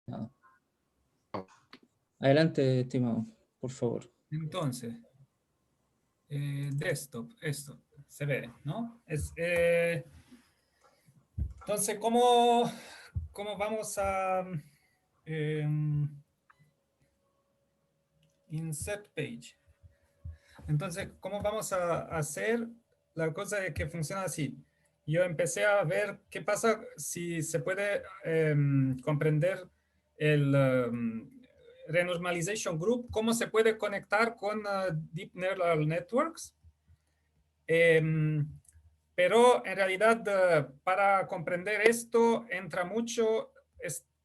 Nada. Adelante, estimado, por favor. Entonces, desktop, esto se ve, ¿no? Entonces, ¿cómo vamos a insert page? Entonces, ¿cómo vamos a hacer? La cosa es que funciona así. Yo empecé a ver qué pasa si se puede comprender el Renormalization Group, cómo se puede conectar con Deep Neural Networks. Pero en realidad, para comprender esto, entra mucho,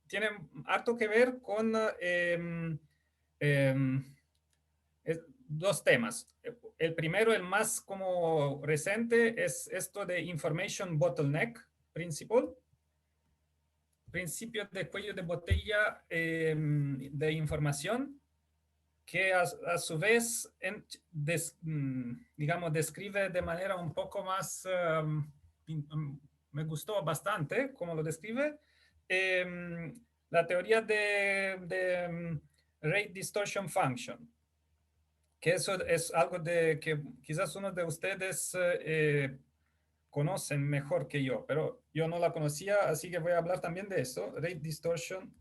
tiene harto que ver con dos temas. El primero, el más como reciente, es esto de Information Bottleneck Principle, principio de cuello de botella de información, que a su vez, digamos, describe de manera un poco más, me gustó bastante cómo lo describe, la teoría de Rate Distortion Function, que eso es algo de que quizás uno de ustedes conocen mejor que yo, pero yo no la conocía, así que voy a hablar también de eso, Rate Distortion.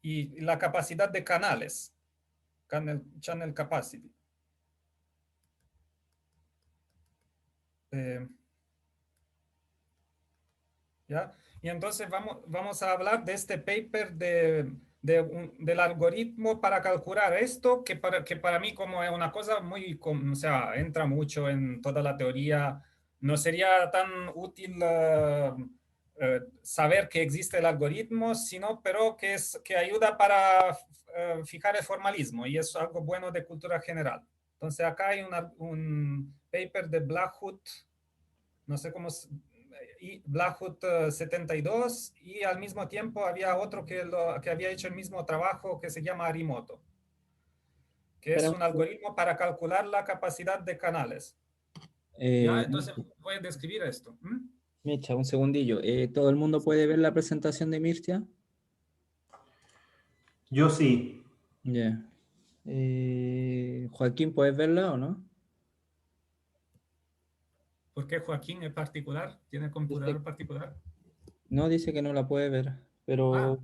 Y la capacidad de canales, channel capacity. ¿Ya? Y entonces vamos a hablar de este paper del algoritmo para calcular esto, que para mí como es una cosa muy, o sea, entra mucho en toda la teoría. No sería tan útil saber que existe el algoritmo, sino, pero que ayuda para fijar el formalismo, y es algo bueno de cultura general. Entonces acá hay un paper de Blackwood, no sé cómo, y Blackwood 72, y al mismo tiempo había otro que había hecho el mismo trabajo, que se llama Arimoto, que es Espera, un algoritmo para calcular la capacidad de canales. Ya, entonces voy a describir esto. Micha, un segundillo. ¿Todo el mundo puede ver la presentación de Mircea? Yo sí. Ya. Joaquín, ¿puedes verla o no? ¿Por qué Joaquín en particular? ¿Tiene computador particular? No, dice que no la puede ver, pero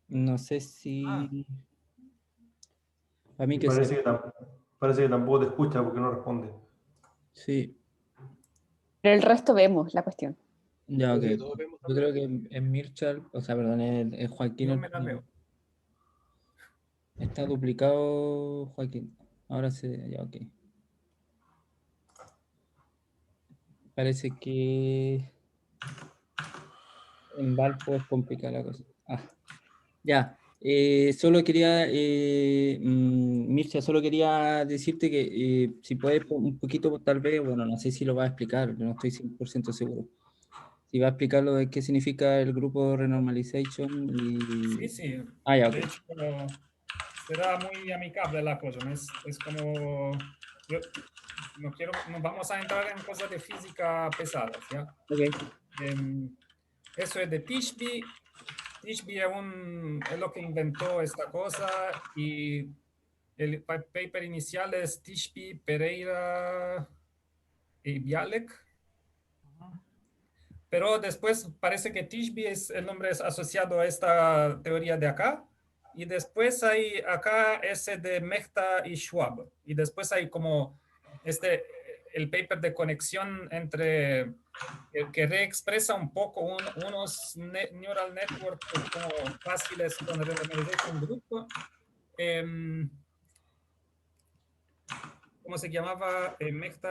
no sé si... A mí Y que se... parece que tampoco te escucha porque no responde. Sí, Pero el resto vemos la cuestión. ya, ok. Yo creo que es Mircea, o sea, perdón, es Joaquín. Yo me la veo. Está duplicado, Joaquín. Ahora sí, ya, ok. Parece que en Valpo es complicada la cosa. Ya. Solo quería, Mircea, solo quería decirte que si puedes un poquito, tal vez, bueno, no sé si lo va a explicar, no estoy 100% seguro. Si va a explicar lo de qué significa el grupo Renormalization y... Sí. Ya, ok. De hecho, será muy amigable la cosa. ¿No? Es como... no vamos a entrar en cosas de física pesadas, ¿ya? Ok. Eso es de Tishby. Tishby es lo que inventó esta cosa, y el paper inicial es Tishby, Pereira y Bialek. Pero después parece que Tishby el nombre es asociado a esta teoría de acá. Y después hay acá ese de Mehta y Schwab. Y después hay como el paper de conexión entre, que reexpresa un poco unos neural networks como fáciles con renormalization group. ¿Cómo se llamaba? Mehta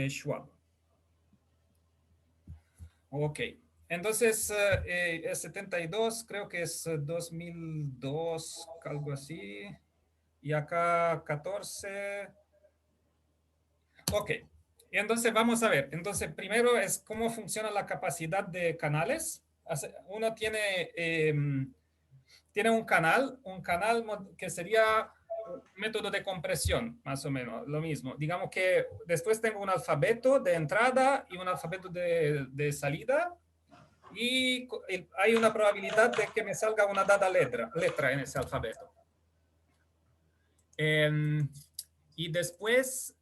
Schwab. Ok. Entonces, es 72, creo que es 2002, algo así. Y acá 14. Ok. Y entonces vamos a ver. Entonces, primero es cómo funciona la capacidad de canales. Uno tiene un canal que sería método de compresión, más o menos, lo mismo. Digamos que después tengo un alfabeto de entrada y un alfabeto de salida, y hay una probabilidad de que me salga una dada letra en ese alfabeto. Y después,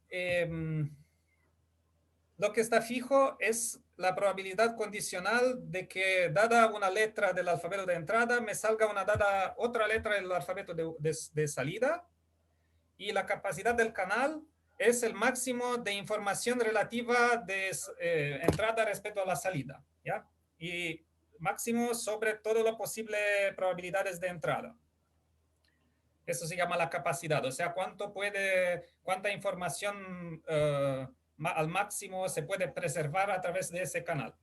lo que está fijo es la probabilidad condicional de que, dada una letra del alfabeto de entrada, me salga otra letra del alfabeto de salida. Y la capacidad del canal es el máximo de información relativa de entrada respecto a la salida, ¿ya? Y máximo sobre todo lo posible probabilidades de entrada. Eso se llama la capacidad, o sea, cuánta información al máximo se puede preservar a través de ese canal.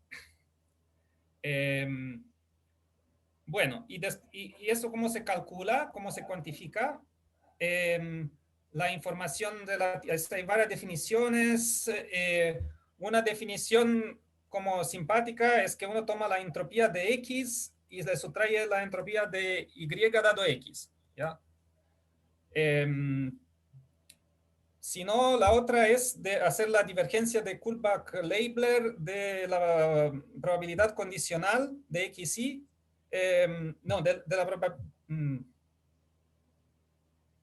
Bueno, y eso cómo se calcula, cómo se cuantifica. La información hay varias definiciones. Una definición como simpática es que uno toma la entropía de X y le sustrae la entropía de Y dado X, ¿ya? Si no, la otra es de hacer la divergencia de Kullback-Leibler de la probabilidad condicional de XY. No, de la probabilidad...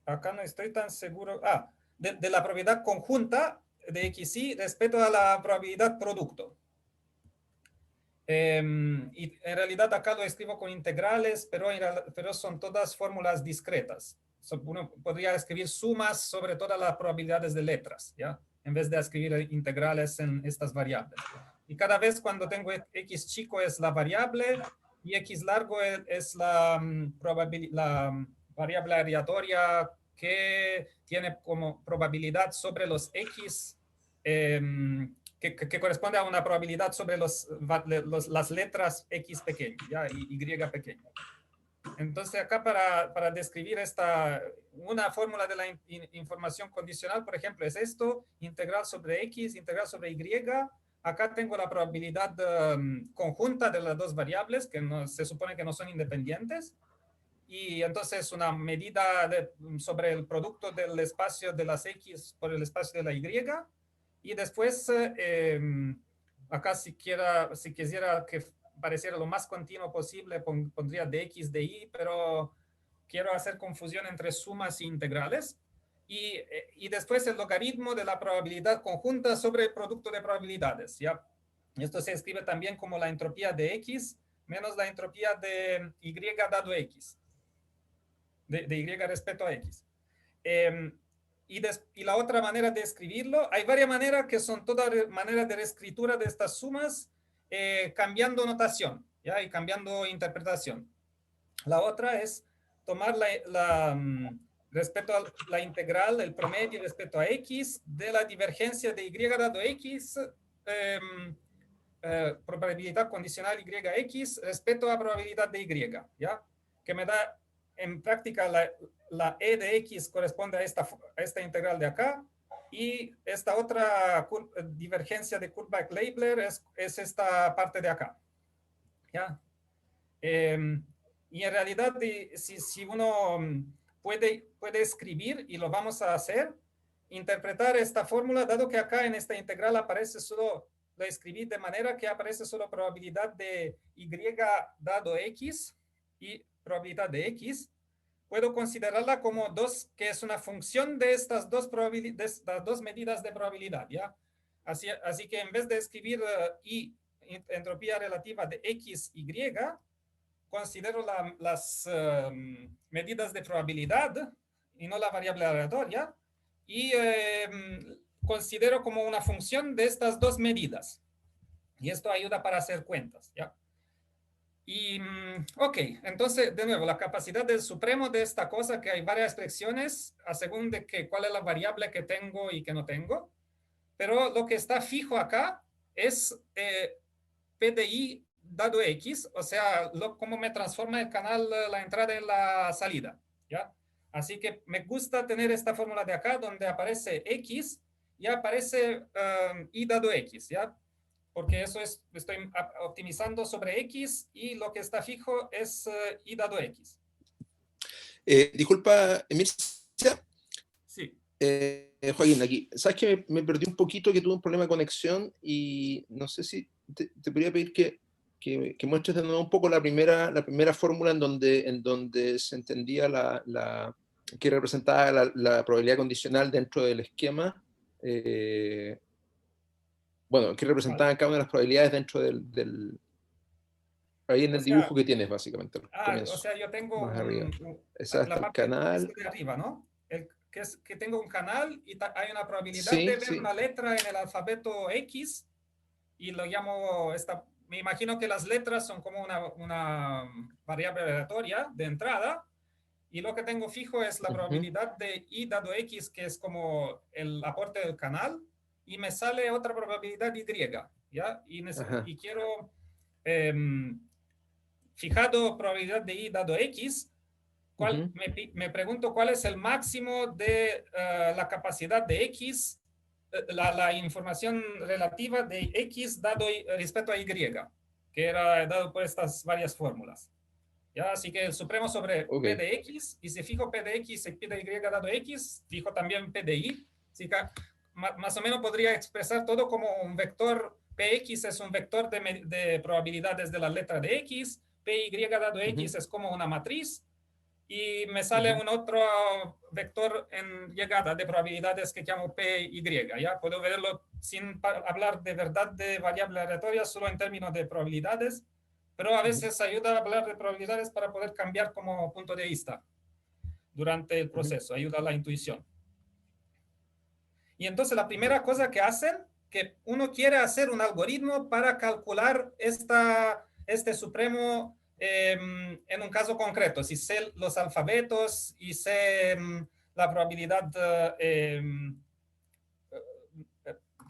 acá no estoy tan seguro. De la probabilidad conjunta de XY respecto a la probabilidad producto. Y en realidad acá lo escribo con integrales, pero son todas fórmulas discretas. Uno podría escribir sumas sobre todas las probabilidades de letras, ¿ya? En vez de escribir integrales en estas variables. Y cada vez cuando tengo X chico es la variable y X largo es la variable aleatoria que tiene como probabilidad sobre los X, que corresponde a una probabilidad sobre las letras X pequeño, ¿ya? Y pequeño. Entonces acá para describir una fórmula de la información condicional, por ejemplo, es esto: integral sobre X, integral sobre Y. Acá tengo la probabilidad conjunta de las dos variables, que se supone que no son independientes. Y entonces una medida sobre el producto del espacio de las X por el espacio de la Y. Y después, acá si quisiera que pareciera lo más continuo posible, pondría dx de y, pero quiero hacer confusión entre sumas e integrales. Y después el logaritmo de la probabilidad conjunta sobre el producto de probabilidades, ¿ya? Esto se escribe también como la entropía de X menos la entropía de Y dado X. De Y respecto a X. Y la otra manera de escribirlo, hay varias maneras que son todas maneras de reescritura de estas sumas, cambiando notación, ¿ya? Y cambiando interpretación. La otra es tomar respecto a la integral, el promedio respecto a X, de la divergencia de Y dado X, probabilidad condicional YX respecto a probabilidad de Y, ¿ya? Que me da en práctica la E de X corresponde a esta integral de acá, y esta otra divergencia de Kullback-Leibler es esta parte de acá, ¿ya? Y en realidad, si uno puede escribir, y lo vamos a hacer, interpretar esta fórmula, dado que acá en esta integral aparece solo, lo escribí de manera que aparece solo probabilidad de Y dado X y probabilidad de X, puedo considerarla como que es una función de estas dos medidas de probabilidad, ¿ya? Así que en vez de escribir entropía relativa de X, Y, considero las medidas de probabilidad y no la variable aleatoria, y considero como una función de estas dos medidas. Y esto ayuda para hacer cuentas, ¿ya? Y, ok, entonces, de nuevo, la capacidad del supremo de esta cosa, que hay varias expresiones a según de cuál es la variable que tengo y que no tengo, pero lo que está fijo acá es P de I dado X, o sea, cómo me transforma el canal, la entrada y la salida, ¿ya? Así que me gusta tener esta fórmula de acá, donde aparece X y aparece I dado X, ¿ya? Porque eso estoy optimizando sobre X, y lo que está fijo es Y dado X. Disculpa, Mircea, Joaquín, aquí. ¿Sabes que me perdí un poquito, que tuve un problema de conexión y no sé si te podría pedir que muestres de nuevo un poco la primera fórmula en donde se entendía que representaba la probabilidad condicional dentro del esquema? Bueno, que representaban cada una de las probabilidades dentro ahí en O el dibujo sea, que tienes, básicamente, al o comienzo, sea, yo tengo más arriba. Esa está la el parte canal. de arriba, ¿no? Que tengo un canal y hay una probabilidad de Sí, ver sí. una letra en el alfabeto X y lo llamo, me imagino que las letras son como una variable aleatoria de entrada y lo que tengo fijo es la Ujú, probabilidad de I dado X, que es como el aporte del canal, y me sale otra probabilidad Y, ¿ya? ajá, Y quiero, em, fijado probabilidad de I dado X, ujú, me pregunto cuál es el máximo de la capacidad de X, la información relativa de X dado respecto a Y, que era dado por estas varias fórmulas. ¿Ya? Así que el supremo sobre ok. P de X, y si fijo P de X y P de Y dado X, fijo también P de Y. Así que más o menos podría expresar todo como un vector. Px es un vector de probabilidades de la letra de X, Py dado X Ujú, es como una matriz, y me sale ujú, un otro vector en llegada de probabilidades que llamo PY. ¿Ya? Puedo verlo sin hablar de verdad de variables aleatorias, solo en términos de probabilidades, pero a ujú, veces ayuda a hablar de probabilidades para poder cambiar como punto de vista durante el ujú. proceso, ayuda a la intuición. Y entonces la primera cosa que hacen, que uno quiere hacer un algoritmo para calcular este supremo en un caso concreto. Si sé los alfabetos y sé la probabilidad,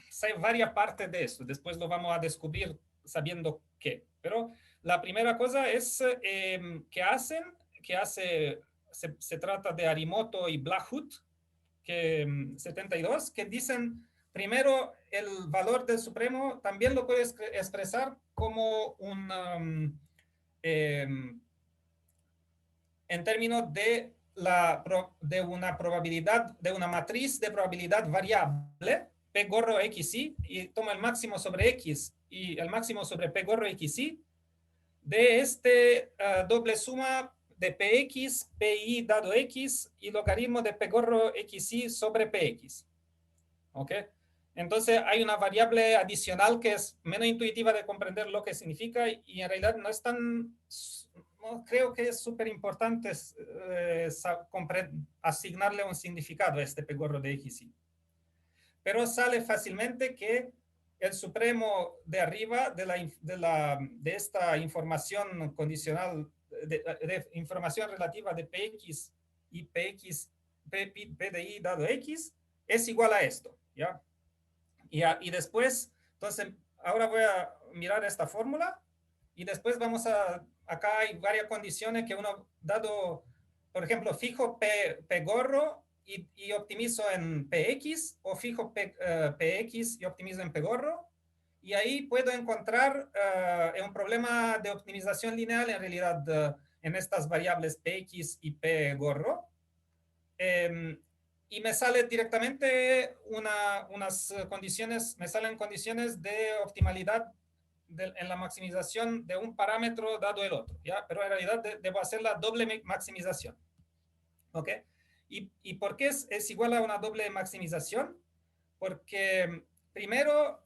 sé varias partes de eso. Después lo vamos a descubrir sabiendo qué. Pero la primera cosa es que se trata de Arimoto y Blackwood, que 72, que dicen, primero, el valor del supremo también lo puedes expresar como en términos de una probabilidad, de una matriz de probabilidad variable, P gorro XY, y toma el máximo sobre X y el máximo sobre P gorro XY, de doble suma de Px, Pi dado X y logaritmo de P gorro XY sobre Px. ¿Ok? Entonces hay una variable adicional que es menos intuitiva de comprender lo que significa y en realidad no es tan, no creo que es súper importante asignarle un significado a este pegorro de XY. Pero sale fácilmente que el supremo de arriba de esta información condicional, de información relativa de Px y Px, P de I dado X, es igual a esto, ¿ya? Y después, entonces, ahora voy a mirar esta fórmula y después acá hay varias condiciones que uno dado, por ejemplo, fijo P gorro y optimizo en Px, o fijo Px y optimizo en P gorro, y ahí puedo encontrar un problema de optimización lineal en realidad en estas variables Px y P gorro. Y me sale directamente unas condiciones, me salen condiciones de optimalidad en la maximización de un parámetro dado el otro, ¿ya? Pero en realidad debo hacer la doble maximización, ¿ok? ¿Y por qué es igual a una doble maximización? Porque primero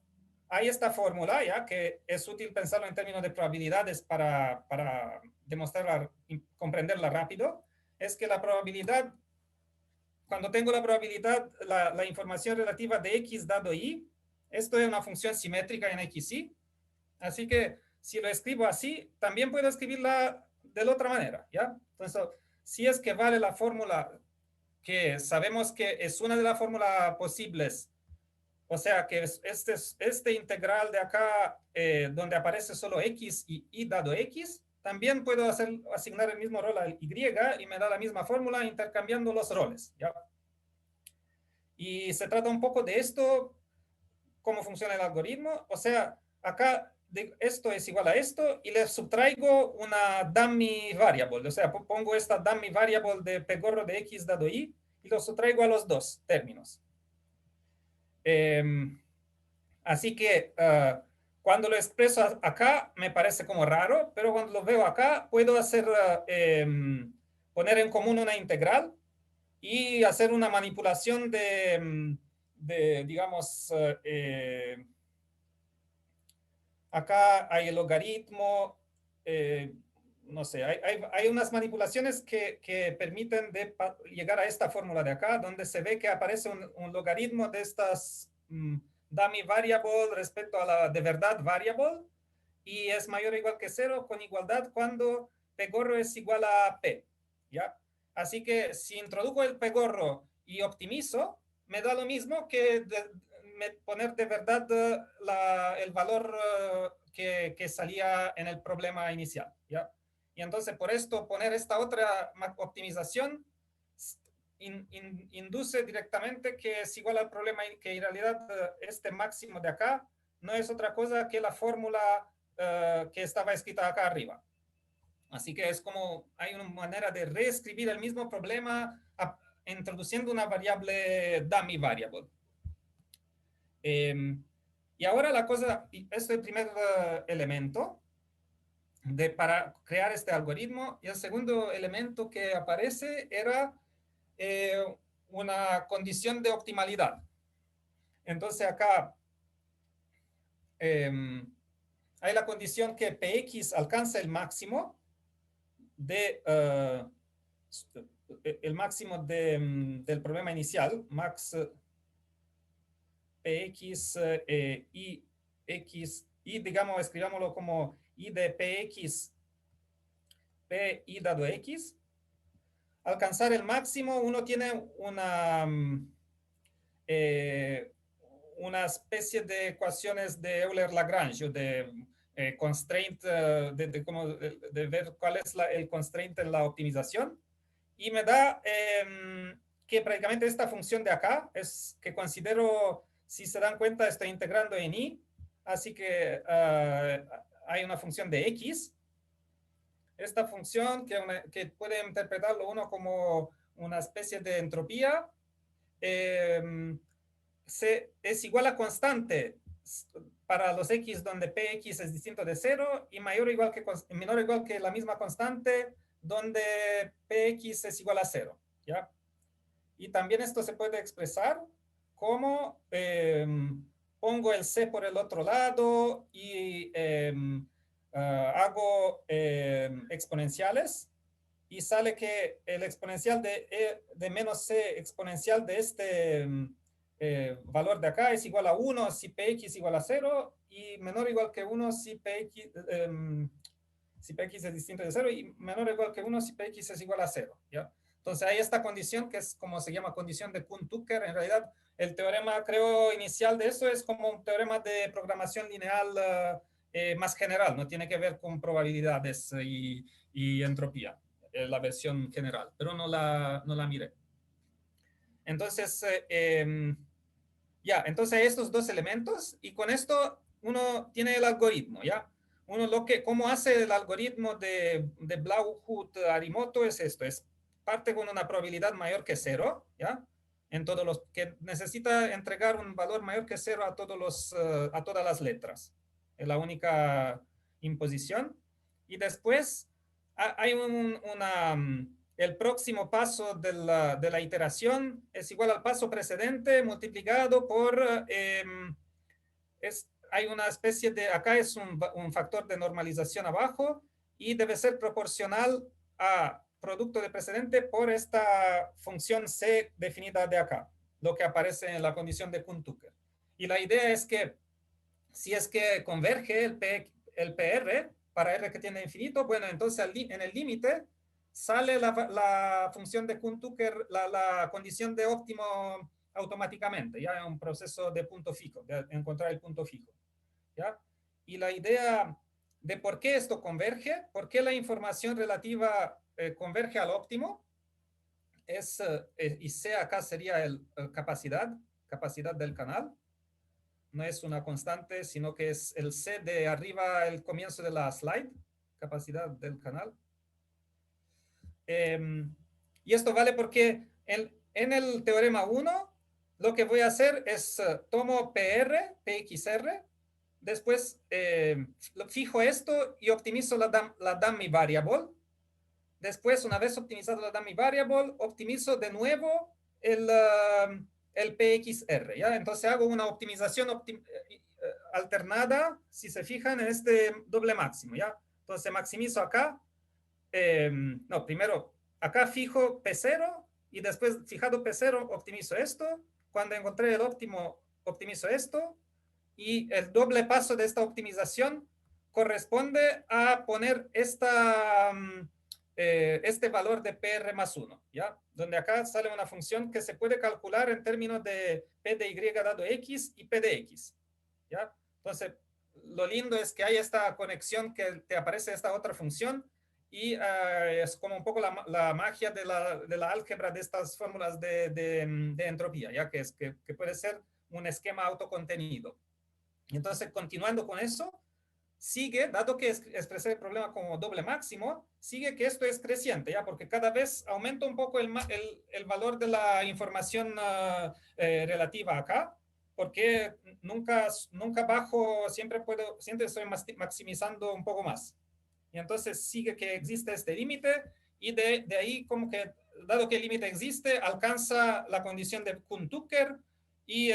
hay esta fórmula, ¿ya? Que es útil pensarlo en términos de probabilidades para demostrarla, comprenderla rápido, es que la probabilidad, cuando tengo la probabilidad, la información relativa de X dado Y, esto es una función simétrica en XY, así que si lo escribo así, también puedo escribirla de la otra manera, ¿ya? Entonces, si es que vale la fórmula que sabemos que es una de las fórmulas posibles, o sea que este integral de acá, donde aparece solo X y Y dado X, también puedo asignar el mismo rol al Y y me da la misma fórmula intercambiando los roles, ¿ya? Y se trata un poco de esto, cómo funciona el algoritmo. O sea, acá esto es igual a esto y le subtraigo una dummy variable. O sea, pongo esta dummy variable de P gorro de X dado Y y los sustraigo a los dos términos. Así que cuando lo expreso acá me parece como raro, pero cuando lo veo acá puedo hacer, poner en común una integral y hacer una manipulación digamos, acá hay el logaritmo, no sé, hay unas manipulaciones que permiten llegar a esta fórmula de acá, donde se ve que aparece un logaritmo de estas dummy variable respecto a la de verdad variable, y es mayor o igual que 0 con igualdad cuando P gorro es igual a P, ¿ya? Así que si introduzco el P gorro y optimizo, me da lo mismo que poner de verdad el valor que salía en el problema inicial, ¿ya? Y entonces por esto poner esta otra optimización induce directamente que es igual al problema, que en realidad este máximo de acá no es otra cosa que la fórmula que estaba escrita acá arriba. Así que es como hay una manera de reescribir el mismo problema introduciendo una variable dummy variable. Y ahora la cosa, este es el primer elemento para crear este algoritmo, y el segundo elemento que aparece era una condición de optimalidad. Entonces acá hay la condición que Px alcanza el máximo del problema inicial, max Px y x, y digamos, escribámoslo como i de Px, P i dado x. Alcanzar el máximo, uno tiene una especie de ecuaciones de Euler-Lagrange, de constraint, de ver cuál es el constraint en la optimización, y me da que prácticamente esta función de acá es que considero, si se dan cuenta, estoy integrando en i, así que hay una función de x. Esta función que puede interpretarlo uno como una especie de entropía, es igual a constante para los x donde px es distinto de 0 y menor o igual que la misma constante donde px es igual a 0, ¿ya? Y también esto se puede expresar como pongo el c por el otro lado y hago exponenciales, y sale que el exponencial de menos c exponencial de este valor de acá es igual a 1 si px es igual a 0, y menor o igual que 1 si px es distinto de 0, y menor o igual que 1 si px es igual a 0, ¿ya? Entonces hay esta condición que es como se llama condición de Kuhn-Tucker. En realidad el teorema, creo, inicial de eso es como un teorema de programación lineal más general, no tiene que ver con probabilidades y entropía, la versión general, pero no la miré. Entonces, entonces estos dos elementos, y con esto uno tiene el algoritmo, ¿ya? ¿Cómo hace el algoritmo de Blahuut-Arimoto? Es esto, es parte con una probabilidad mayor que 0, ¿ya? Que necesita entregar un valor mayor que 0 a todas las letras. Es la única imposición. Y después hay el próximo paso de la iteración es igual al paso precedente multiplicado por, hay una especie de, acá es un factor de normalización abajo, y debe ser proporcional a producto de precedente por esta función c definida de acá, lo que aparece en la condición de Kuhn-Tucker. Y la idea es que si es que converge el PR para R que tiene infinito, bueno, entonces en el límite sale la función de Kuhn-Tucker, la condición de óptimo automáticamente, ya es un proceso de punto fijo, de encontrar el punto fijo, ¿ya? Y la idea de por qué esto converge, por qué la información relativa converge al óptimo, y C acá sería capacidad del canal. No es una constante, sino que es el C de arriba, el comienzo de la slide, capacidad del canal. Y esto vale porque en el teorema 1, lo que voy a hacer es tomo PR, PXR, después fijo esto y optimizo la dummy variable. Después, una vez optimizado la dummy variable, optimizo de nuevo el PXR, ¿ya? Entonces hago una optimización alternada, si se fijan, en este doble máximo, ¿ya? Entonces maximizo acá, no, primero acá fijo P0 y después fijado P0 optimizo esto. Cuando encontré el óptimo, optimizo esto y el doble paso de esta optimización corresponde a poner este valor de PR más 1, ¿ya? Donde acá sale una función que se puede calcular en términos de P de Y dado X y P de X, ¿ya? Entonces, lo lindo es que hay esta conexión que te aparece esta otra función y es como un poco la magia de la álgebra de estas fórmulas de entropía, ¿ya? Que puede ser un esquema autocontenido. Entonces, continuando con eso, sigue, dado que expresé el problema como doble máximo, sigue que esto es creciente, ¿ya? Porque cada vez aumenta un poco el valor de la información relativa acá, porque nunca bajo, siempre estoy maximizando un poco más. Y entonces sigue que existe este límite y de ahí como que, dado que el límite existe, alcanza la condición de Kuhn-Tucker y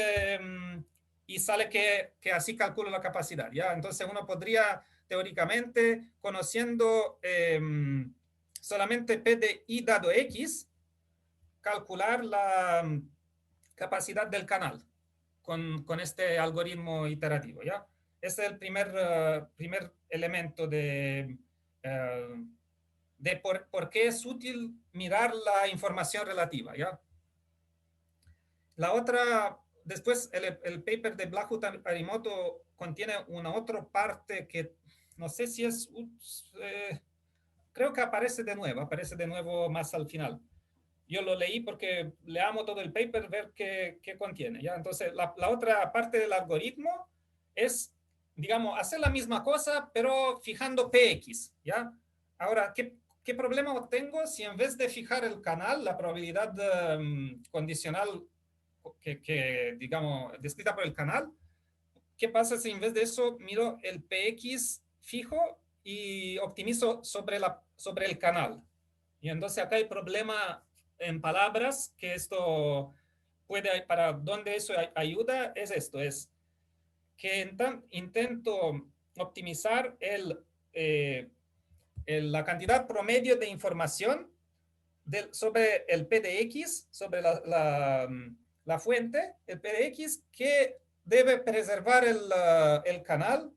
sale que así calculo la capacidad, ¿ya? Entonces uno podría, teóricamente, conociendo solamente P de I dado X, calcular la capacidad del canal con este algoritmo iterativo, ¿ya? Ese es el primer elemento de por qué es útil mirar la información relativa, ¿ya? La otra, después el paper de Blackwood Arimoto contiene una otra parte que no sé si es, creo que aparece de nuevo más al final. Yo lo leí porque leamos todo el paper, ver qué contiene, ¿ya? Entonces, la otra parte del algoritmo es, digamos, hacer la misma cosa, pero fijando PX, ¿ya? Ahora, ¿qué problema tengo si en vez de fijar el canal, la probabilidad condicional que, digamos, descrita por el canal, qué pasa si en vez de eso miro el PX fijo y optimizo sobre el canal? Y entonces acá hay problema en palabras que esto puede, para donde eso ayuda es esto, es que intento optimizar la cantidad promedio de información sobre el PDX, sobre la fuente, el PDX, que debe preservar el canal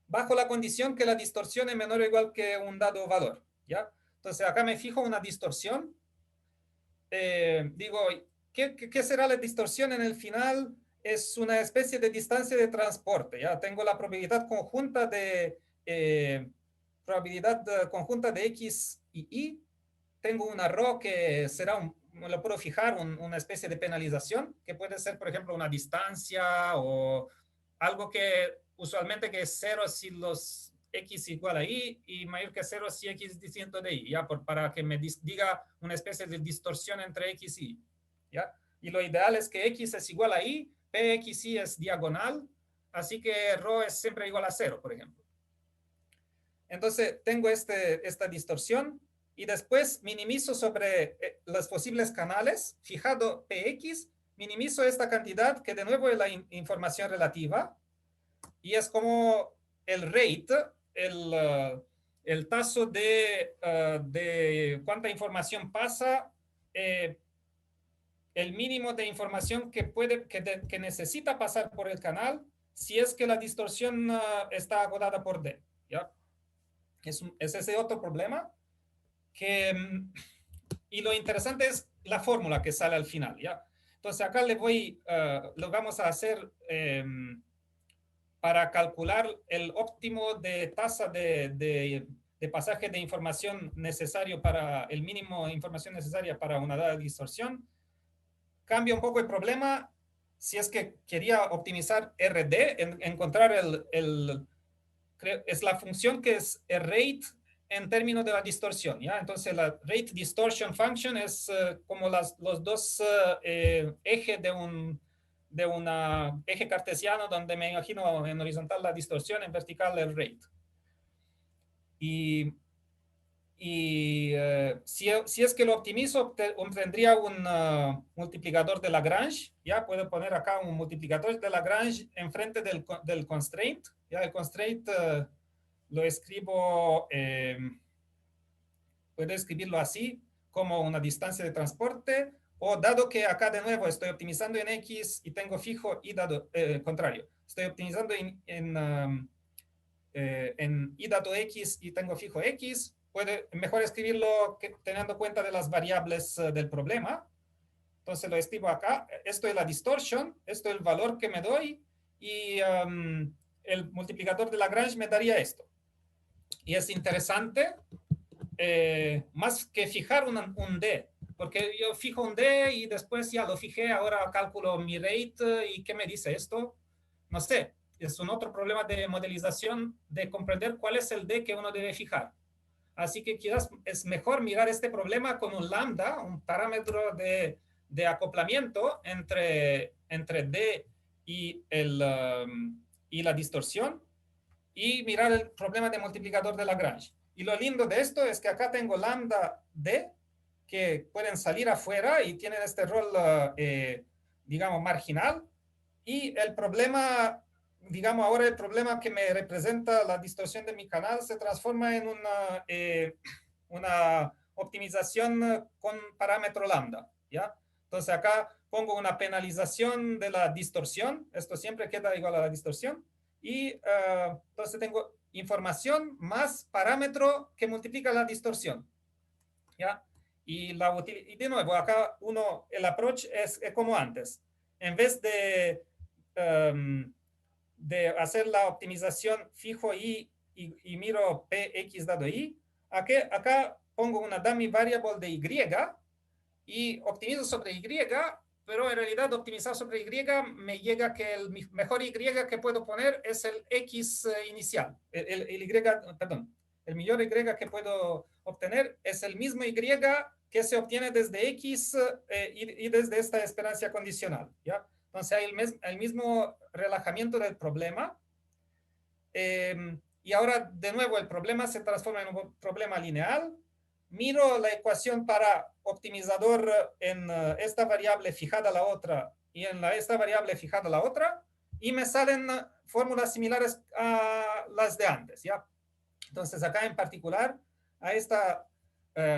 bajo la condición que la distorsión es menor o igual que un dado valor, ¿ya? Entonces acá me fijo una distorsión, digo, ¿qué será la distorsión en el final? Es una especie de distancia de transporte, ¿ya? Tengo la probabilidad conjunta de X y Y, tengo una ρ que será lo puedo fijar, una especie de penalización, que puede ser, por ejemplo, una distancia o algo que usualmente que es 0 si los X igual a Y y mayor que 0 si X distinto de Y, ¿ya? Para que me diga una especie de distorsión entre X y Y, ¿ya? Y lo ideal es que X es igual a Y, PXY es diagonal, así que ρ es siempre igual a 0, por ejemplo. Entonces, tengo esta distorsión y después minimizo sobre los posibles canales, fijado PX, minimizo esta cantidad que de nuevo es la información relativa y es como el rate, el tazo de cuánta información pasa, el mínimo de información que necesita pasar por el canal si es que la distorsión está agotada por D, ¿ya? Es ese otro problema y lo interesante es la fórmula que sale al final, ¿ya? Entonces acá lo vamos a hacer para calcular el óptimo de tasa de pasaje de información necesario para el mínimo de información necesaria para una dada distorsión. Cambia un poco el problema si es que quería optimizar RD, encontrar es la función que es rate en términos de la distorsión, ¿ya? Entonces la rate distortion function es como los dos ejes de una eje cartesiano donde me imagino en horizontal la distorsión, en vertical el rate. Y si es que lo optimizo, obtendría un multiplicador de Lagrange. Ya puedo poner acá un multiplicador de Lagrange enfrente del constraint. Ya el constraint lo escribo, puedo escribirlo así, como una distancia de transporte, o dado que acá de nuevo estoy optimizando en X y tengo fijo y dado contrario. Estoy optimizando en y dato X y tengo fijo X, puede mejor escribirlo teniendo cuenta de las variables del problema. Entonces lo escribo acá. Esto es la distorsión, esto es el valor que me doy y el multiplicador de Lagrange me daría esto. Y es interesante, más que fijar un D, porque yo fijo un D y después ya lo fijé, ahora calculo mi rate y ¿qué me dice esto? No sé. Es un otro problema de modelización, de comprender cuál es el D que uno debe fijar. Así que quizás es mejor mirar este problema con un lambda, un parámetro de acoplamiento entre D y la distorsión, y mirar el problema de multiplicador de Lagrange. Y lo lindo de esto es que acá tengo lambda D, que pueden salir afuera y tienen este rol, digamos, marginal. Y el problema, digamos, ahora el problema que me representa la distorsión de mi canal se transforma en una optimización con parámetro lambda, ¿ya? Entonces acá pongo una penalización de la distorsión, esto siempre queda igual a la distorsión, y entonces tengo información más parámetro que multiplica la distorsión, ¿ya? Y de nuevo, acá el approach es como antes. En vez de hacer la optimización fijo y miro px dado y, acá pongo una dummy variable de y y optimizo sobre y, pero en realidad optimizar sobre y me llega que el mejor y que puedo poner es el x inicial, el mayor y que puedo obtener es el mismo y que se obtiene desde x y desde esta esperancia condicional, ¿ya? Entonces hay el mismo relajamiento del problema. Y ahora, de nuevo, el problema se transforma en un problema lineal. Miro la ecuación para optimizador en esta variable fijada a la otra y en esta variable fijada a la otra, y me salen fórmulas similares a las de antes, ¿ya? Entonces, acá en particular, a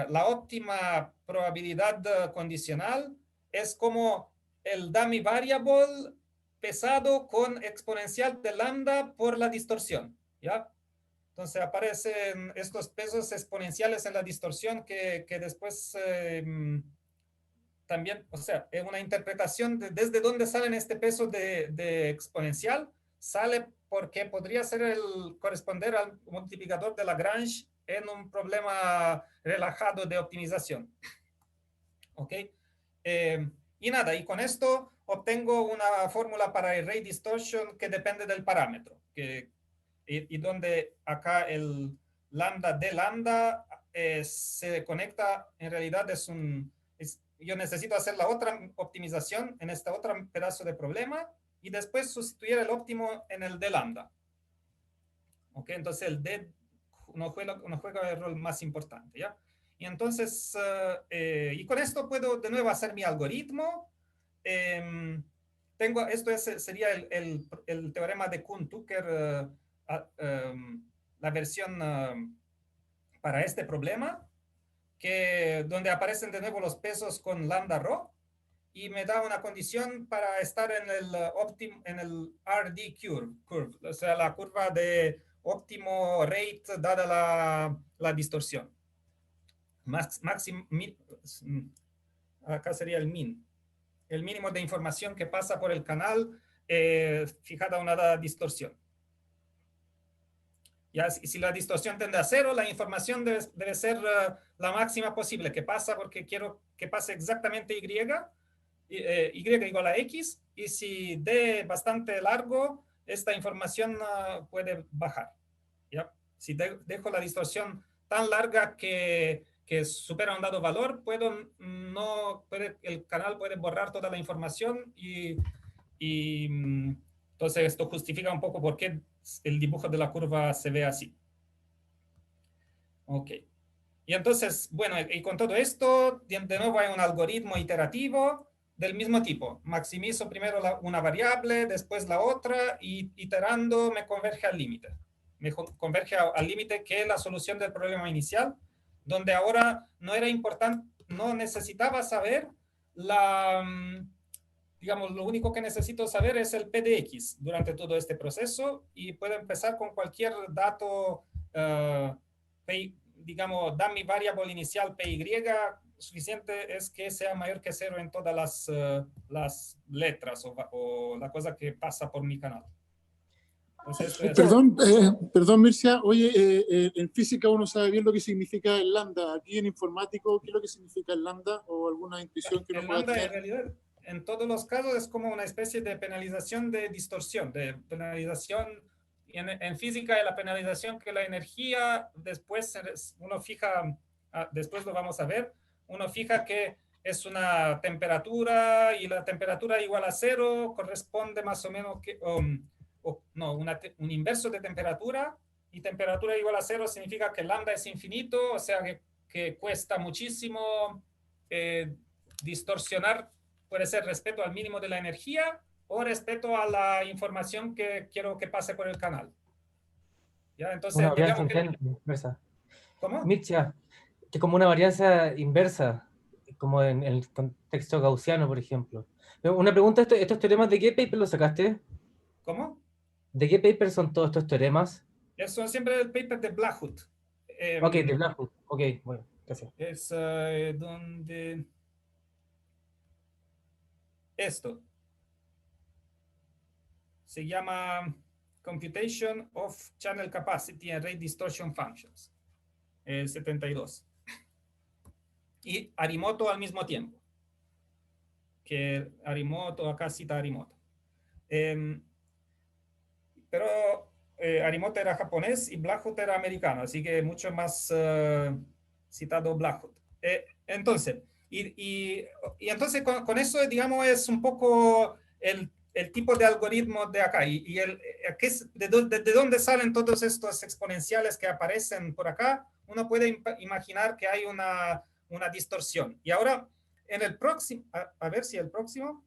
la óptima probabilidad condicional es como el dummy variable pesado con exponencial de lambda por la distorsión, ¿ya? Entonces aparecen estos pesos exponenciales en la distorsión que después también, o sea, en una interpretación de desde dónde salen este peso de exponencial, sale porque podría ser corresponder al multiplicador de Lagrange en un problema relajado de optimización. ¿Ok? Y nada, y con esto obtengo una fórmula para el rate distortion que depende del parámetro, y donde acá el lambda de lambda se conecta, en realidad yo necesito hacer la otra optimización en este otro pedazo de problema y después sustituir el óptimo en el de lambda. ¿Ok? Entonces el D no juega el rol más importante, ¿ya? Y entonces, y con esto puedo de nuevo hacer mi algoritmo. Sería el teorema de Kuhn-Tucker, la versión para este problema, donde aparecen de nuevo los pesos con lambda rho, y me da una condición para estar en el RD curve, o sea, la curva de óptimo rate dada la distorsión. Acá sería el min, el mínimo de información que pasa por el canal fijada a una dada distorsión. ¿Ya? Si la distorsión tiende a 0, la información debe ser la máxima posible que pasa, porque quiero que pase exactamente y igual a x, y si d bastante largo, esta información puede bajar, ¿ya? Si dejo la distorsión tan larga que supera un dado valor, el canal puede borrar toda la información y entonces esto justifica un poco por qué el dibujo de la curva se ve así. Ok. Y entonces, bueno, y con todo esto, de nuevo hay un algoritmo iterativo del mismo tipo. Maximizo primero una variable, después la otra, y iterando me converge al límite. Me converge al límite que es la solución del problema inicial, donde ahora no era importante, no necesitaba saber digamos, lo único que necesito saber es el p de x durante todo este proceso y puedo empezar con cualquier dato, digamos, da mi variable inicial py, suficiente es que sea mayor que 0 en todas las letras o la cosa que pasa por mi canal. Entonces, esto es... Perdón, Mircea. Oye, en física uno sabe bien lo que significa el lambda. Aquí en informático, ¿qué es lo que significa el lambda? ¿O alguna intuición que uno pueda lambda, tener? en realidad, en todos los casos es como una especie de penalización de distorsión, de penalización. En física, la penalización que la energía después uno fija, después lo vamos a ver, uno fija que es una temperatura y la temperatura igual a 0 corresponde más o menos un inverso de temperatura, y temperatura igual a 0 significa que lambda es infinito, o sea que cuesta muchísimo distorsionar, puede ser respecto al mínimo de la energía o respecto a la información que quiero que pase por el canal. ¿Ya? Entonces, una varianza digamos inversa. ¿Cómo? Mircea, que como una varianza inversa, como en el contexto gaussiano, por ejemplo. Una pregunta, ¿estos teoremas de qué paper los sacaste? ¿Cómo? ¿De qué paper son todos estos teoremas? Son siempre el paper de Blackwood. Ok, de Blackwood. Ok, bueno, gracias. Es donde... Esto se llama Computation of Channel Capacity and Rate Distortion Functions, 72. Y Arimoto al mismo tiempo. Que Arimoto, acá cita Arimoto. Pero Arimoto era japonés y Blackwood era americano, así que mucho más citado Blackwood. Entonces, entonces con eso, digamos, es un poco el tipo de algoritmo de acá. ¿De dónde salen todos estos exponenciales que aparecen por acá? Uno puede imaginar que hay una distorsión. Y ahora, en el próximo, a ver si el próximo,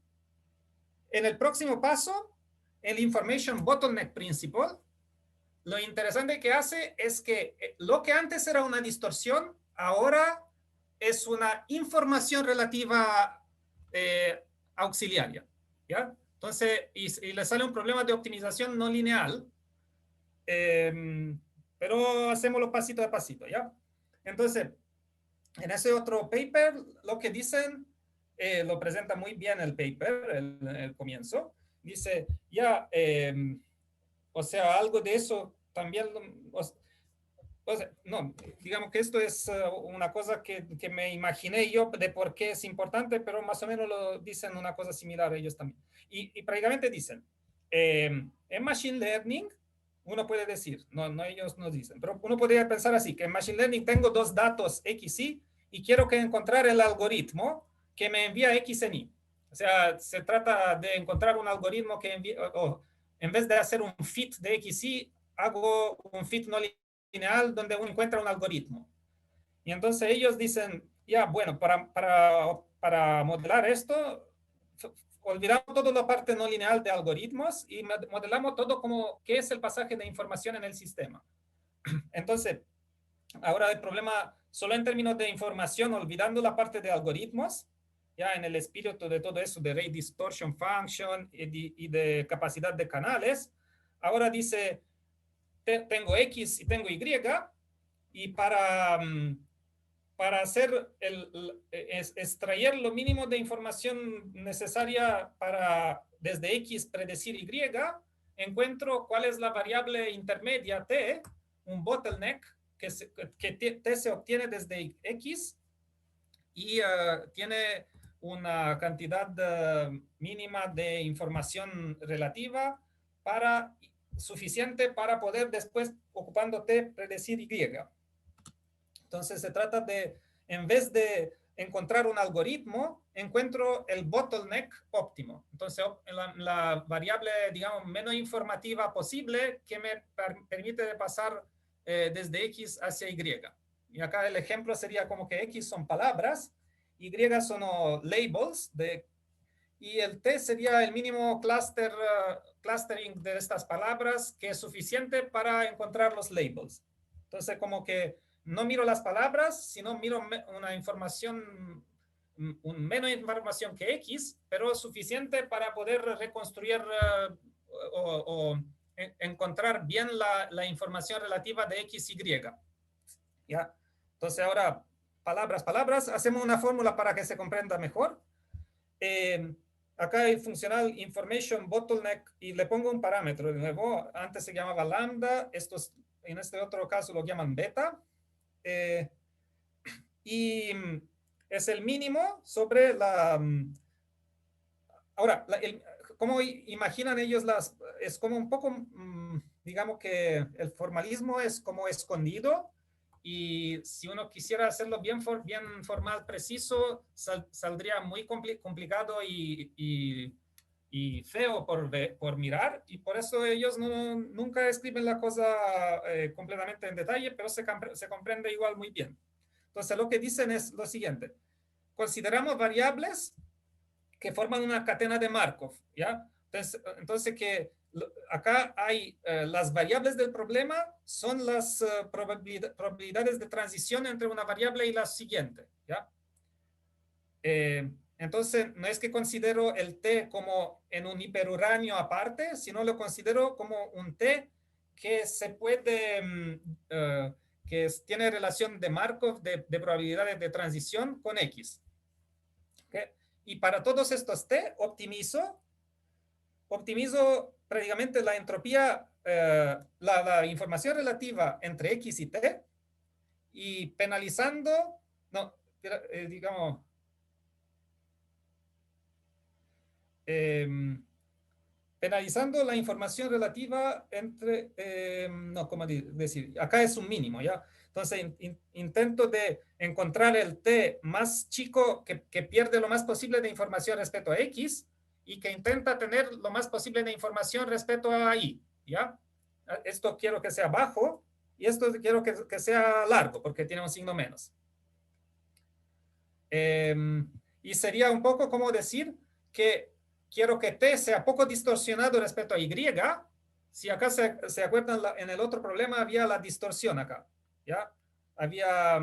en el próximo paso, el Information Bottleneck Principle, lo interesante que hace es que lo que antes era una distorsión, ahora es una información relativa auxiliaria, ¿ya? Entonces, y le sale un problema de optimización no lineal, pero hacémoslo pasito a pasito, ¿ya? Entonces, en ese otro paper, lo que dicen, lo presenta muy bien el paper, el comienzo, dice, ya, o sea, algo de eso también, o sea, no, digamos que esto es una cosa que me imaginé yo de por qué es importante, pero más o menos lo dicen una cosa similar a ellos también. Y prácticamente dicen, en Machine Learning, uno puede decir, no ellos no dicen, pero uno podría pensar así, que en Machine Learning tengo dos datos X, y quiero encontrar el algoritmo que me envía X en Y. O sea, se trata de encontrar un algoritmo que envíe, en vez de hacer un fit de X, Y, hago un fit no lineal donde uno encuentra un algoritmo. Y entonces ellos dicen, ya, bueno, para modelar esto, olvidamos toda la parte no lineal de algoritmos y modelamos todo como qué es el pasaje de información en el sistema. Entonces, ahora el problema, solo en términos de información, olvidando la parte de algoritmos, ya en el espíritu de todo eso, de Rate Distortion Function y de capacidad de canales, ahora dice, tengo X y tengo Y, y para hacer extraer lo mínimo de información necesaria para desde X predecir Y, encuentro cuál es la variable intermedia T, un bottleneck, que T se obtiene desde X y tiene una cantidad mínima de información relativa suficiente para poder después, ocupando T, predecir Y. Entonces se trata de, en vez de encontrar un algoritmo, encuentro el bottleneck óptimo. Entonces la variable, digamos, menos informativa posible que me permite pasar desde X hacia Y. Y acá el ejemplo sería como que X son palabras, Y son labels, y el T sería el mínimo clustering de estas palabras que es suficiente para encontrar los labels. Entonces, como que no miro las palabras, sino miro una información, menos información que X, pero suficiente para poder reconstruir o encontrar bien la información relativa de X, Y. ¿Ya? Entonces, ahora, palabras, hacemos una fórmula para que se comprenda mejor. Acá hay funcional information bottleneck y le pongo un parámetro de nuevo. Antes se llamaba lambda, estos en este otro caso lo llaman beta. Y es el mínimo sobre la... Ahora, ¿cómo imaginan ellos es como un poco, digamos que el formalismo es como escondido, y si uno quisiera hacerlo bien formal, preciso, saldría muy complicado y feo por mirar, y por eso ellos nunca escriben la cosa completamente en detalle, pero se comprende igual muy bien. Entonces lo que dicen es lo siguiente: consideramos variables que forman una cadena de Markov, ¿ya? Entonces que acá hay las variables del problema son las probabilidades de transición entre una variable y la siguiente, ¿ya? Entonces no es que considero el T como en un hiperuranio aparte, sino lo considero como un T que se puede, que tiene relación de Markov de probabilidades de transición con X. ¿Okay? Y para todos estos T optimizo prácticamente la entropía, la información relativa entre X y T, y penalizando, digamos, penalizando la información relativa entre, no, ¿cómo decir? Acá es un mínimo, ¿ya? Entonces, intento de encontrar el T más chico que pierde lo más posible de información respecto a X, y que intenta tener lo más posible de información respecto a Y, ¿ya? Esto quiero que sea bajo, y esto quiero que sea largo, porque tiene un signo menos. Y sería un poco como decir que quiero que T sea poco distorsionado respecto a Y. Si acá se acuerdan, en el otro problema había la distorsión acá, ¿ya? Había...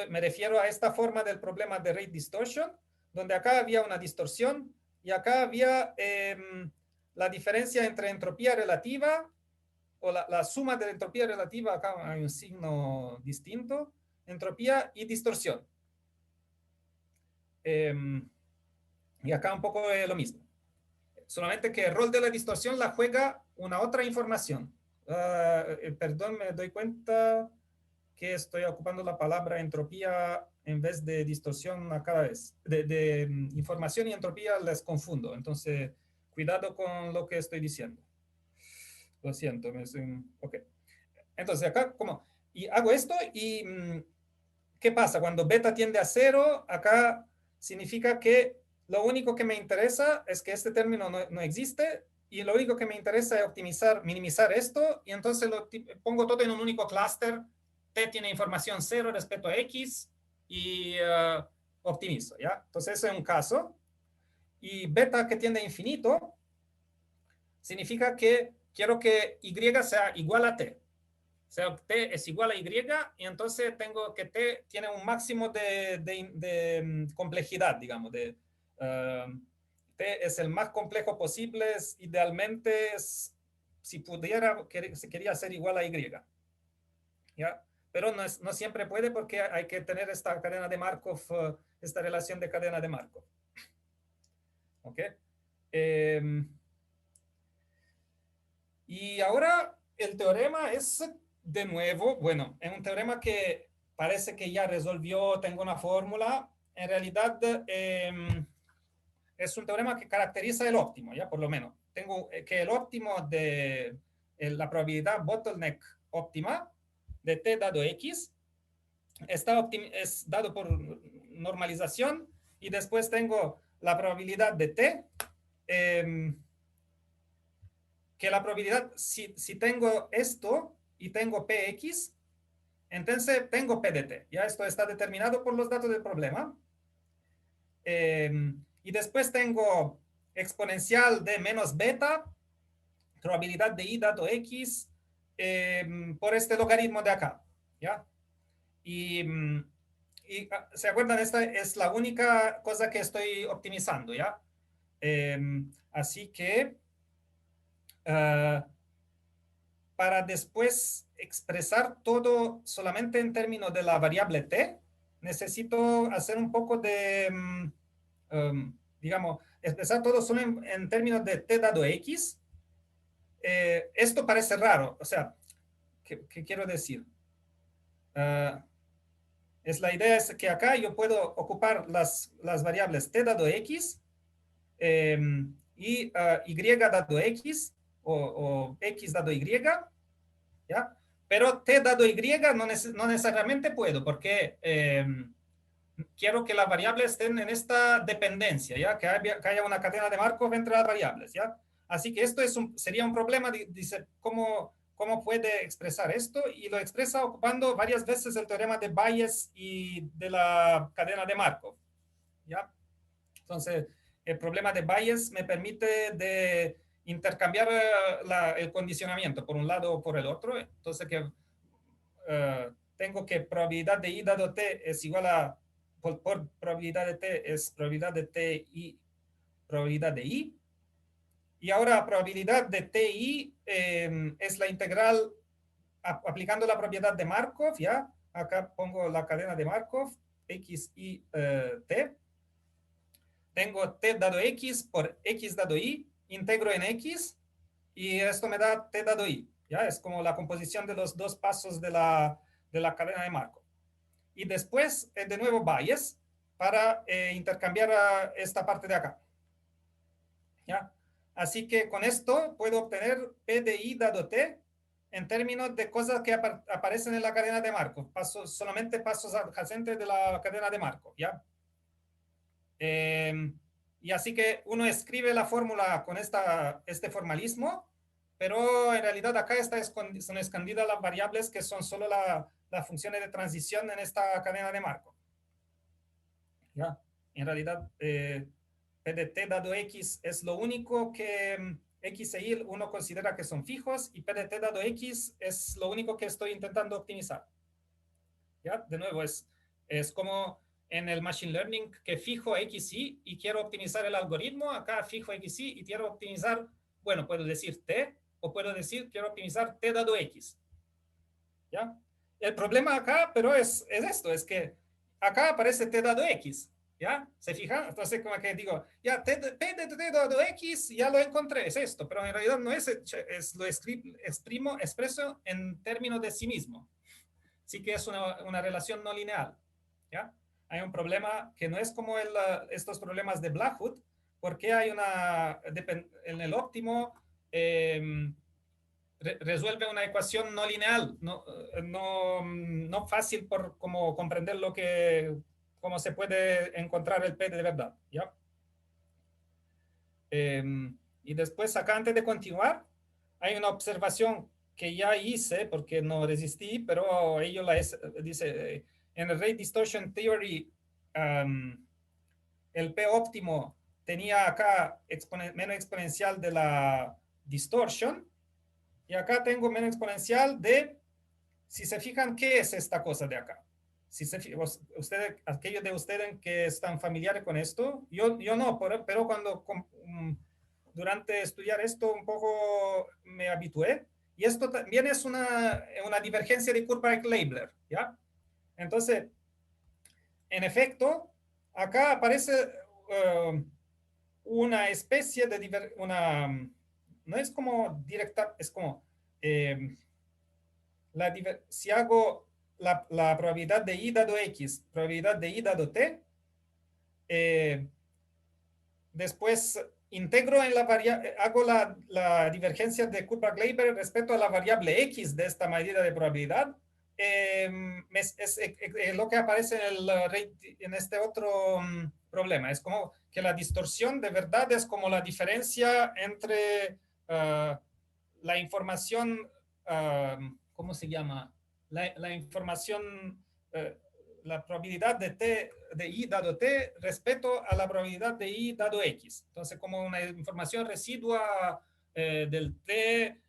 me refiero a esta forma del problema de rate distortion, donde acá había una distorsión y acá había la diferencia entre entropía relativa, o la suma de la entropía relativa, acá hay un signo distinto, entropía y distorsión. Y acá un poco lo mismo. Solamente que el rol de la distorsión la juega una otra información. Perdón, me doy cuenta que estoy ocupando la palabra entropía en vez de distorsión a cada vez. De información y entropía les confundo. Entonces, cuidado con lo que estoy diciendo. Lo siento. Ok. Entonces, acá, y hago esto, y ¿qué pasa? Cuando beta tiende a 0, acá significa que lo único que me interesa es que este término no existe, y lo único que me interesa es minimizar esto, y entonces pongo todo en un único clúster. T tiene información 0 respecto a X, y optimizo, ¿ya? Entonces ese es un caso. Y beta que tiende a infinito significa que quiero que Y sea igual a T. O sea, T es igual a Y, y entonces tengo que T tiene un máximo de complejidad, digamos. T es el más complejo posible, idealmente, si pudiera, quería ser igual a Y. ¿Ya? Pero no siempre puede, porque hay que tener esta cadena de Markov, esta relación de cadena de Markov. ¿Ok? Y ahora el teorema es, de nuevo, bueno, es un teorema que parece que ya resolvió, tengo una fórmula. En realidad es un teorema que caracteriza el óptimo, ya por lo menos. Tengo que el óptimo de la probabilidad bottleneck óptima de t dado x es dado por normalización, y después tengo la probabilidad de t, que la probabilidad, si tengo esto y tengo px, entonces tengo p de t. Ya esto está determinado por los datos del problema. Y después tengo exponencial de menos beta, probabilidad de i dado x, por este logaritmo de acá. ¿Ya? Y ¿se acuerdan? Esta es la única cosa que estoy optimizando, ¿ya? Así que para después expresar todo solamente en términos de la variable t, necesito hacer un poco de, digamos, expresar todo solo en términos de t dado x. Esto parece raro, o sea, ¿qué quiero decir? La idea es que acá yo puedo ocupar las variables t dado x y y dado x o x dado y, ¿ya? Pero t dado y no necesariamente puedo, porque quiero que las variables estén en esta dependencia, ¿ya? Que haya una cadena de Markov entre las variables, ¿ya? Así que esto sería un problema, dice, ¿cómo puede expresar esto? Y lo expresa ocupando varias veces el teorema de Bayes y de la cadena de Markov, ¿ya? Entonces, el problema de Bayes me permite de intercambiar el condicionamiento por un lado o por el otro. Entonces, tengo que probabilidad de i dado t es igual a, por probabilidad de t es probabilidad de t y probabilidad de i. Y ahora probabilidad de ti es la integral aplicando la propiedad de Markov, ¿ya? Acá pongo la cadena de Markov, x y t. Tengo t dado x por x dado y, integro en x, y esto me da t dado y, ¿ya? Es como la composición de los dos pasos de la cadena de Markov. Y después, de nuevo, Bayes para intercambiar esta parte de acá, ¿ya? Así que con esto puedo obtener p de i dado t en términos de cosas que aparecen en la cadena de Markov, solamente pasos adyacentes de la cadena de Markov, ¿ya? Y así que uno escribe la fórmula con este formalismo, pero en realidad acá son escondidas las variables que son solo las funciones de transición en esta cadena de Markov, ¿ya? En realidad, p de t dado x es lo único que x e y uno considera que son fijos, y p de t dado x es lo único que estoy intentando optimizar. ¿Ya? De nuevo, es como en el Machine Learning que fijo x, y quiero optimizar el algoritmo. Acá fijo x, y quiero optimizar, bueno, puedo decir t, o puedo decir quiero optimizar t dado x. ¿Ya? El problema acá, pero es esto, es que acá aparece t dado x. ¿Ya? ¿Se fijan? Entonces, como que digo, ya, p de t dado x, ya lo encontré, es esto, pero en realidad no lo expreso en términos de sí mismo. Sí que es una relación no lineal, ¿ya? Hay un problema que no es como estos problemas de Blackwood, porque hay en el óptimo, resuelve una ecuación no lineal, no fácil por como comprender cómo se puede encontrar el P de verdad, ¿ya? Y después acá, antes de continuar, hay una observación que ya hice porque no resistí, pero ello dice, en el Rate Distortion Theory, el P óptimo tenía acá menos exponencial de la distortion, y acá tengo menos exponencial de, si se fijan, ¿qué es esta cosa de acá? Si aquellos de ustedes que están familiares con esto, yo no, pero cuando durante estudiar esto un poco me habitué, y esto también es una divergencia de Kurzweil-Leibler, ¿ya? Entonces, en efecto, acá aparece una especie de no es como directa, es como si hago la probabilidad de i dado x, probabilidad de i dado t, después integro en hago la divergencia de Kullback-Leibler respecto a la variable X de esta medida de probabilidad, es lo que aparece en este otro problema. Es como que la distorsión de verdad es como la diferencia entre la información, ¿cómo se llama? La información, la probabilidad de I dado T respecto a la probabilidad de I dado X. Entonces, como una información residua del T,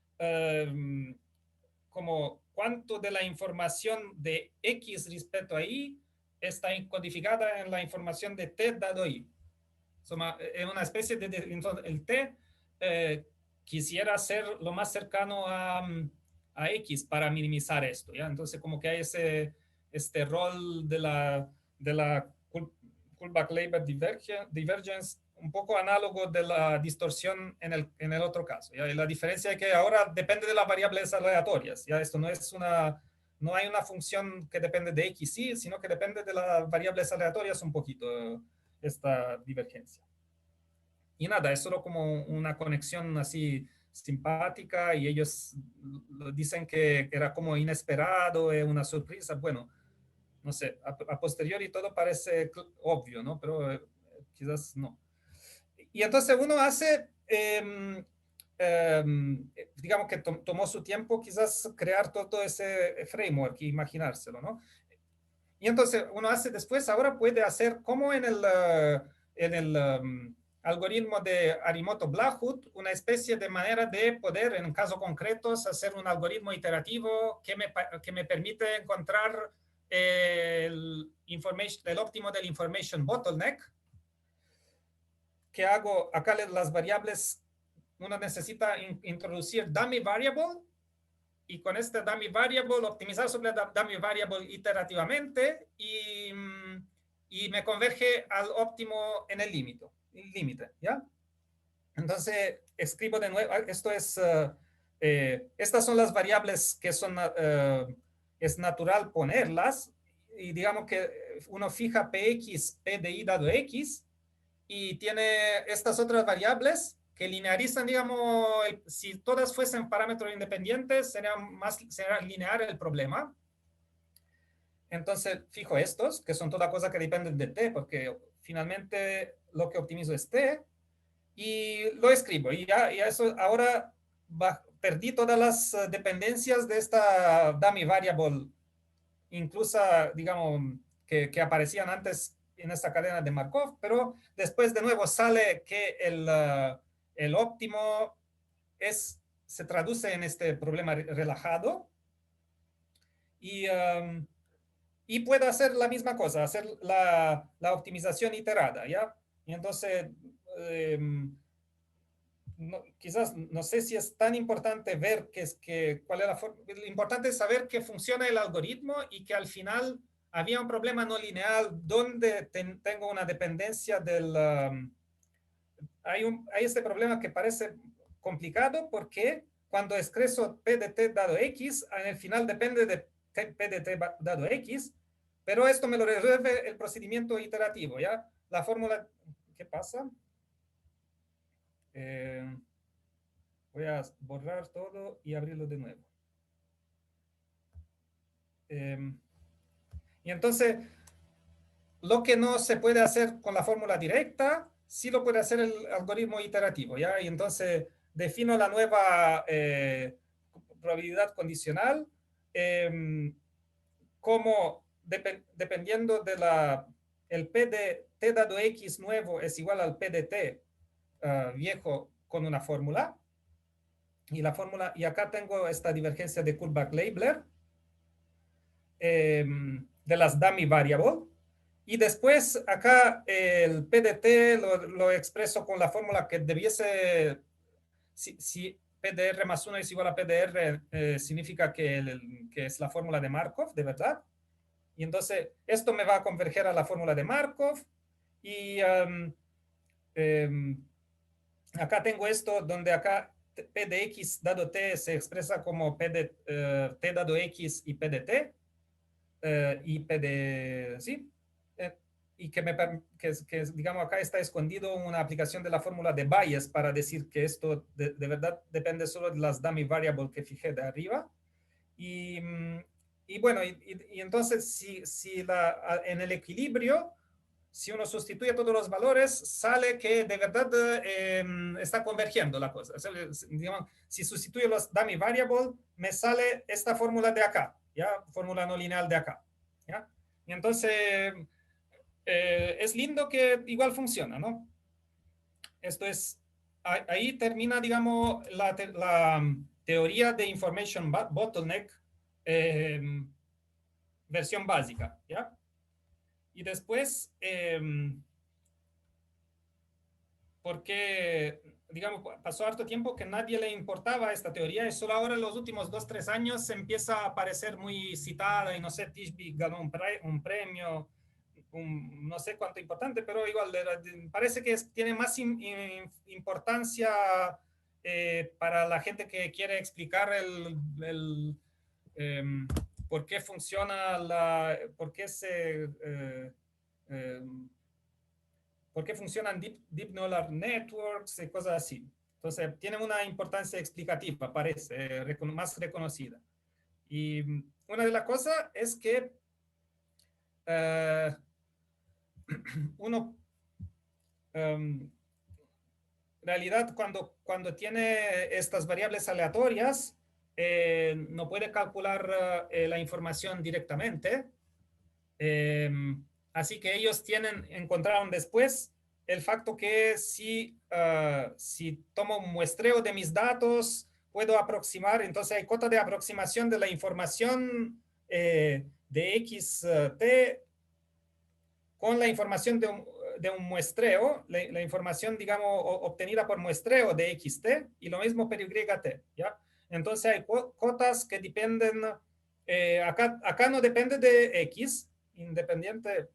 como cuánto de la información de X respecto a Y está codificada en la información de T dado Y. Es una especie el T quisiera ser lo más cercano a X para minimizar esto, ¿ya? Entonces, como que hay este rol de la Kullback-Leibler divergence, un poco análogo de la distorsión en el otro caso, ¿ya? Y la diferencia es que ahora depende de las variables aleatorias, ¿ya? Esto no hay una función que depende de X, Y, sino que depende de las variables aleatorias un poquito, esta divergencia. Y nada, es solo como una conexión así simpática y ellos dicen que era como inesperado, una sorpresa. Bueno, no sé, a posteriori todo parece obvio, ¿no? Pero quizás no. Y entonces uno hace, digamos que tomó su tiempo quizás crear todo ese framework e imaginárselo, ¿no? Y entonces uno hace después, ahora puede hacer como en el algoritmo de Arimoto-Blackwood, una especie de manera de poder, en casos concretos, hacer un algoritmo iterativo que me permite encontrar el óptimo del information bottleneck. Que hago acá las variables, uno necesita introducir dummy variable y con este dummy variable optimizar sobre la dummy variable iterativamente y me converge al óptimo en el límite, ¿ya? Entonces escribo de nuevo, estas son las variables que son, es natural ponerlas y digamos que uno fija px, p de i dado x y tiene estas otras variables que linearizan, digamos, si todas fuesen parámetros independientes, sería lineal el problema. Entonces, fijo estos, que son toda cosa que dependen de t, porque finalmente lo que optimizo es t, y lo escribo. Y ya eso, ahora perdí todas las dependencias de esta dummy variable, incluso, digamos, que aparecían antes en esta cadena de Markov, pero después de nuevo sale que el óptimo se traduce en este problema relajado y puedo hacer la misma cosa, hacer la optimización iterada, ¿ya? Y entonces, quizás no sé si es tan importante ver cuál es la forma. Lo importante es saber que funciona el algoritmo y que al final había un problema no lineal donde tengo una dependencia del... hay este problema que parece complicado porque cuando expreso P de t dado X, en el final depende de P de t dado X, pero esto me lo resuelve el procedimiento iterativo, ¿ya? La fórmula... ¿Qué pasa? Voy a borrar todo y abrirlo de nuevo. Y entonces, lo que no se puede hacer con la fórmula directa, sí lo puede hacer el algoritmo iterativo, ¿ya? Y entonces defino la nueva probabilidad condicional como dependiendo de el P de t dado X nuevo es igual al P de t viejo con una fórmula. Y acá tengo esta divergencia de Kullback-Leibler de las dummy variable. Y después acá el PDT lo expreso con la fórmula que debiese, si PDR más 1 es igual a PDR, significa que es la fórmula de Markov, de verdad. Y entonces esto me va a converger a la fórmula de Markov. Y acá tengo esto donde acá P de X dado T se expresa como P de T dado X y P de T. Y P de... Sí. digamos, acá está escondido una aplicación de la fórmula de Bayes para decir que esto de verdad depende solo de las dummy variables que fijé de arriba. Y bueno, y entonces en el equilibrio, si uno sustituye todos los valores, sale que de verdad está convergiendo la cosa. O sea, digamos, si sustituyo los dummy variables, me sale esta fórmula de acá, ¿ya? Fórmula no lineal de acá, ¿ya? Y entonces es lindo que igual funciona, ¿no? Esto es, ahí termina, digamos, la teoría de Information Bottleneck versión básica, ¿ya? Y después, porque, digamos, pasó harto tiempo que nadie le importaba esta teoría y solo ahora en los últimos 2-3 años se empieza a aparecer muy citada y no sé, Tishby ganó un premio, no sé cuánto importante, pero igual parece que tiene más importancia para la gente que quiere explicar por qué funciona por qué por qué funcionan deep neural networks y cosas así. Entonces, tiene una importancia explicativa, parece, más reconocida. Y una de las cosas es que uno, en realidad, cuando tiene estas variables aleatorias, no puede calcular la información directamente. Así que ellos encontraron después el facto que si tomo un muestreo de mis datos, puedo aproximar, entonces hay cota de aproximación de la información de XT con la información de un muestreo, la información, digamos, obtenida por muestreo de XT, y lo mismo para YT, ¿ya? Entonces hay cotas que dependen, acá no depende de X, independiente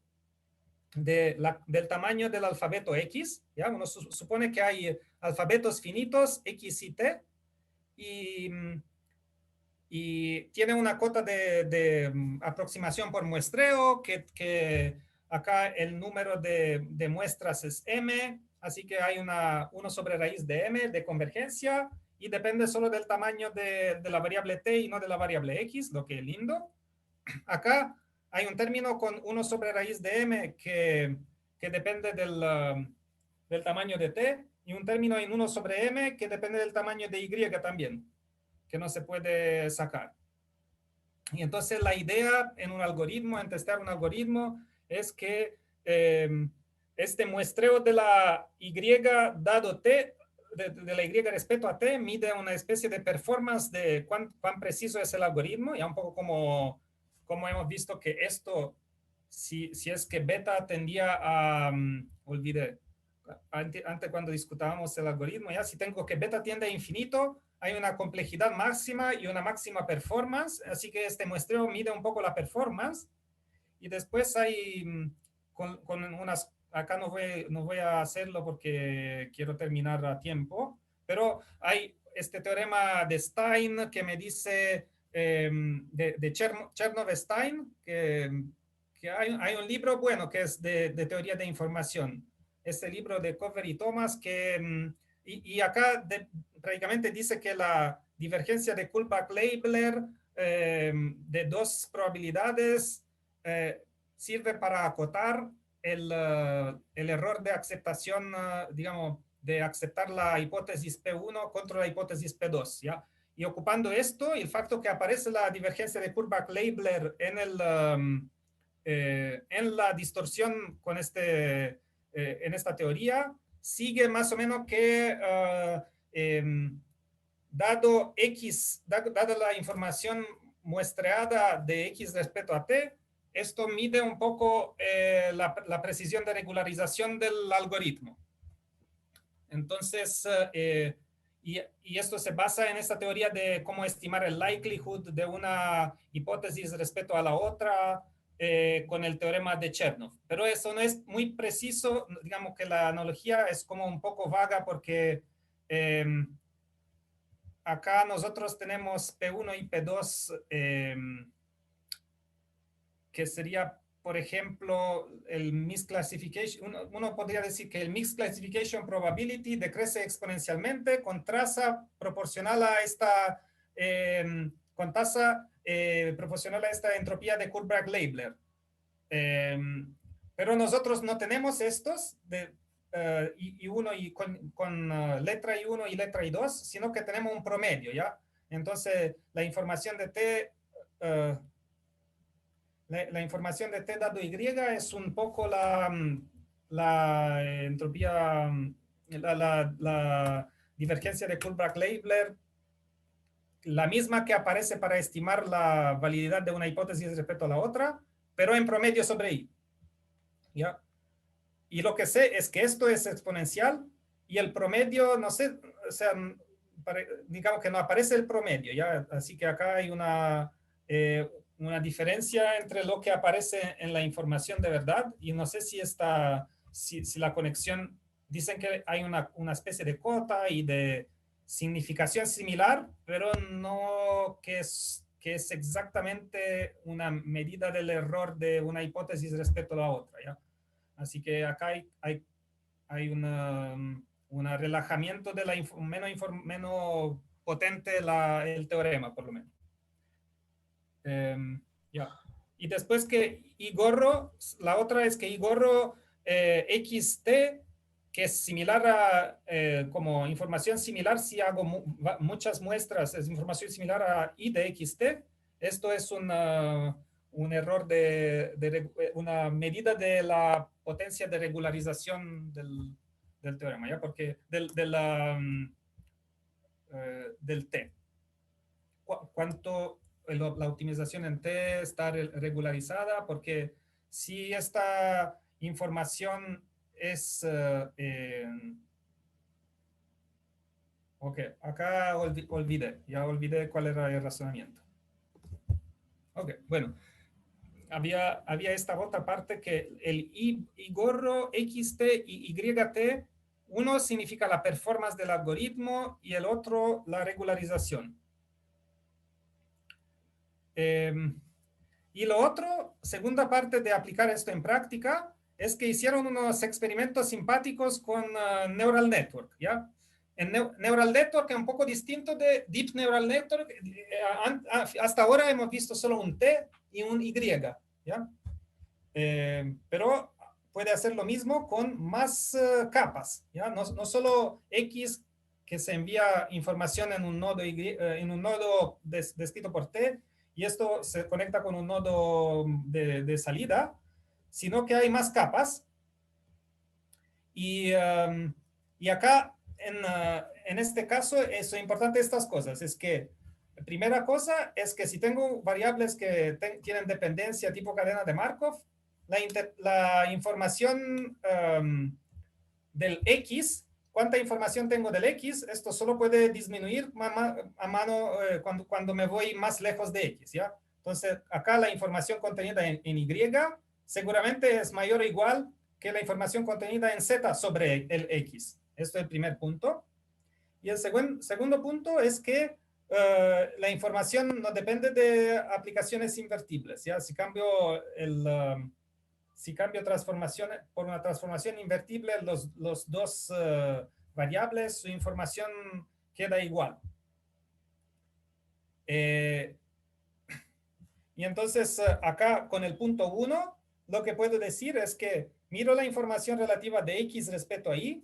del tamaño del alfabeto X, ¿ya? Uno supone que hay alfabetos finitos, X y T, y tiene una cota de aproximación por muestreo, que acá el número de muestras es M, así que hay 1 sobre raíz de M de convergencia, y depende solo del tamaño de la variable T y no de la variable X, lo que es lindo. Acá hay un término con 1 sobre raíz de M que depende del tamaño de T, y un término en 1 sobre M que depende del tamaño de Y también, que no se puede sacar. Y entonces la idea en un algoritmo, en testar un algoritmo, es que este muestreo de la Y dado T, de la Y respecto a T, mide una especie de performance de cuán preciso es el algoritmo, ya un poco como hemos visto que esto, si es que beta tendía a, olvidé, antes cuando discutábamos el algoritmo, ya si tengo que beta tiende a infinito, hay una complejidad máxima y una máxima performance, así que este muestreo mide un poco la performance, y después hay con unas, acá no voy a hacerlo porque quiero terminar a tiempo, pero hay este teorema de Stein que me dice, de Chernow-Stein, que hay un libro bueno que es de teoría de información, este libro de Cover y Thomas, y acá prácticamente dice que la divergencia de Kullback-Leibler de 2 probabilidades sirve para acotar el error de aceptación, digamos, de aceptar la hipótesis P1 contra la hipótesis P2, ¿ya? Y ocupando esto, el facto que aparece la divergencia de Kullback-Leibler en la distorsión con en esta teoría, sigue más o menos que dado X, dada la información muestreada de X respecto a T, esto mide un poco la precisión de regularización del algoritmo. Entonces, y esto se basa en esta teoría de cómo estimar el likelihood de una hipótesis respecto a la otra con el teorema de Chernow. Pero eso no es muy preciso, digamos que la analogía es como un poco vaga porque acá nosotros tenemos P1 y P2 que sería por ejemplo, el misclassification, uno podría decir que el misclassification probability decrece exponencialmente con tasa proporcional a esta, con tasa proporcional a esta entropía de Kullback-Leibler. Pero nosotros no tenemos estos de I1 y con letra I1 y letra I2, sino que tenemos un promedio, ¿ya? Entonces, la información de T, la información de T dado Y es un poco la entropía, la divergencia de Kullback-Leibler, la misma que aparece para estimar la valididad de una hipótesis respecto a la otra, pero en promedio sobre I. ¿Ya? Y lo que sé es que esto es exponencial y el promedio, no sé, o sea, digamos que no aparece el promedio, ¿ya? Así que acá hay una diferencia entre lo que aparece en la información de verdad y no sé si si la conexión, dicen que hay una especie de cuota y de significación similar, pero no que es exactamente una medida del error de una hipótesis respecto a la otra, ¿ya? Así que acá hay un relajamiento de menos potente el teorema, por lo menos. Ya. Y después que I gorro, la otra es que I gorro XT, que es similar a, como información similar, si hago muchas muestras, es información similar a I de XT. Esto es un error una medida de la potencia de regularización del teorema, ¿ya? Porque del T. ¿Cuánto la optimización en T está regularizada? Porque si esta información es... ok, acá ya olvidé cuál era el razonamiento. Ok, bueno. Había esta otra parte que el I gorro, XT y YT, uno significa la performance del algoritmo y el otro la regularización. Y lo otro, segunda parte de aplicar esto en práctica, es que hicieron unos experimentos simpáticos con Neural Network, ¿ya? En Neural Network es un poco distinto de Deep Neural Network. Hasta ahora hemos visto solo un T y un Y, ¿ya? Pero puede hacer lo mismo con más capas, ¿ya? No solo X, que se envía información en un nodo, en un nodo descrito por T, y esto se conecta con un nodo de salida, sino que hay más capas. Y acá, en este caso, es importante estas cosas. Es que, la primera cosa es que si tengo variables que tienen dependencia tipo cadena de Markov, la información del X, ¿cuánta información tengo del X? Esto solo puede disminuir a mano cuando me voy más lejos de X, ¿ya? Entonces, acá la información contenida en Y seguramente es mayor o igual que la información contenida en Z sobre el X. Esto es el primer punto. Y el segundo punto es que la información no depende de aplicaciones invertibles, ¿ya? Si cambio transformación por una transformación invertible, los dos variables, su información queda igual. Y entonces acá con el punto 1, lo que puedo decir es que miro la información relativa de X respecto a Y,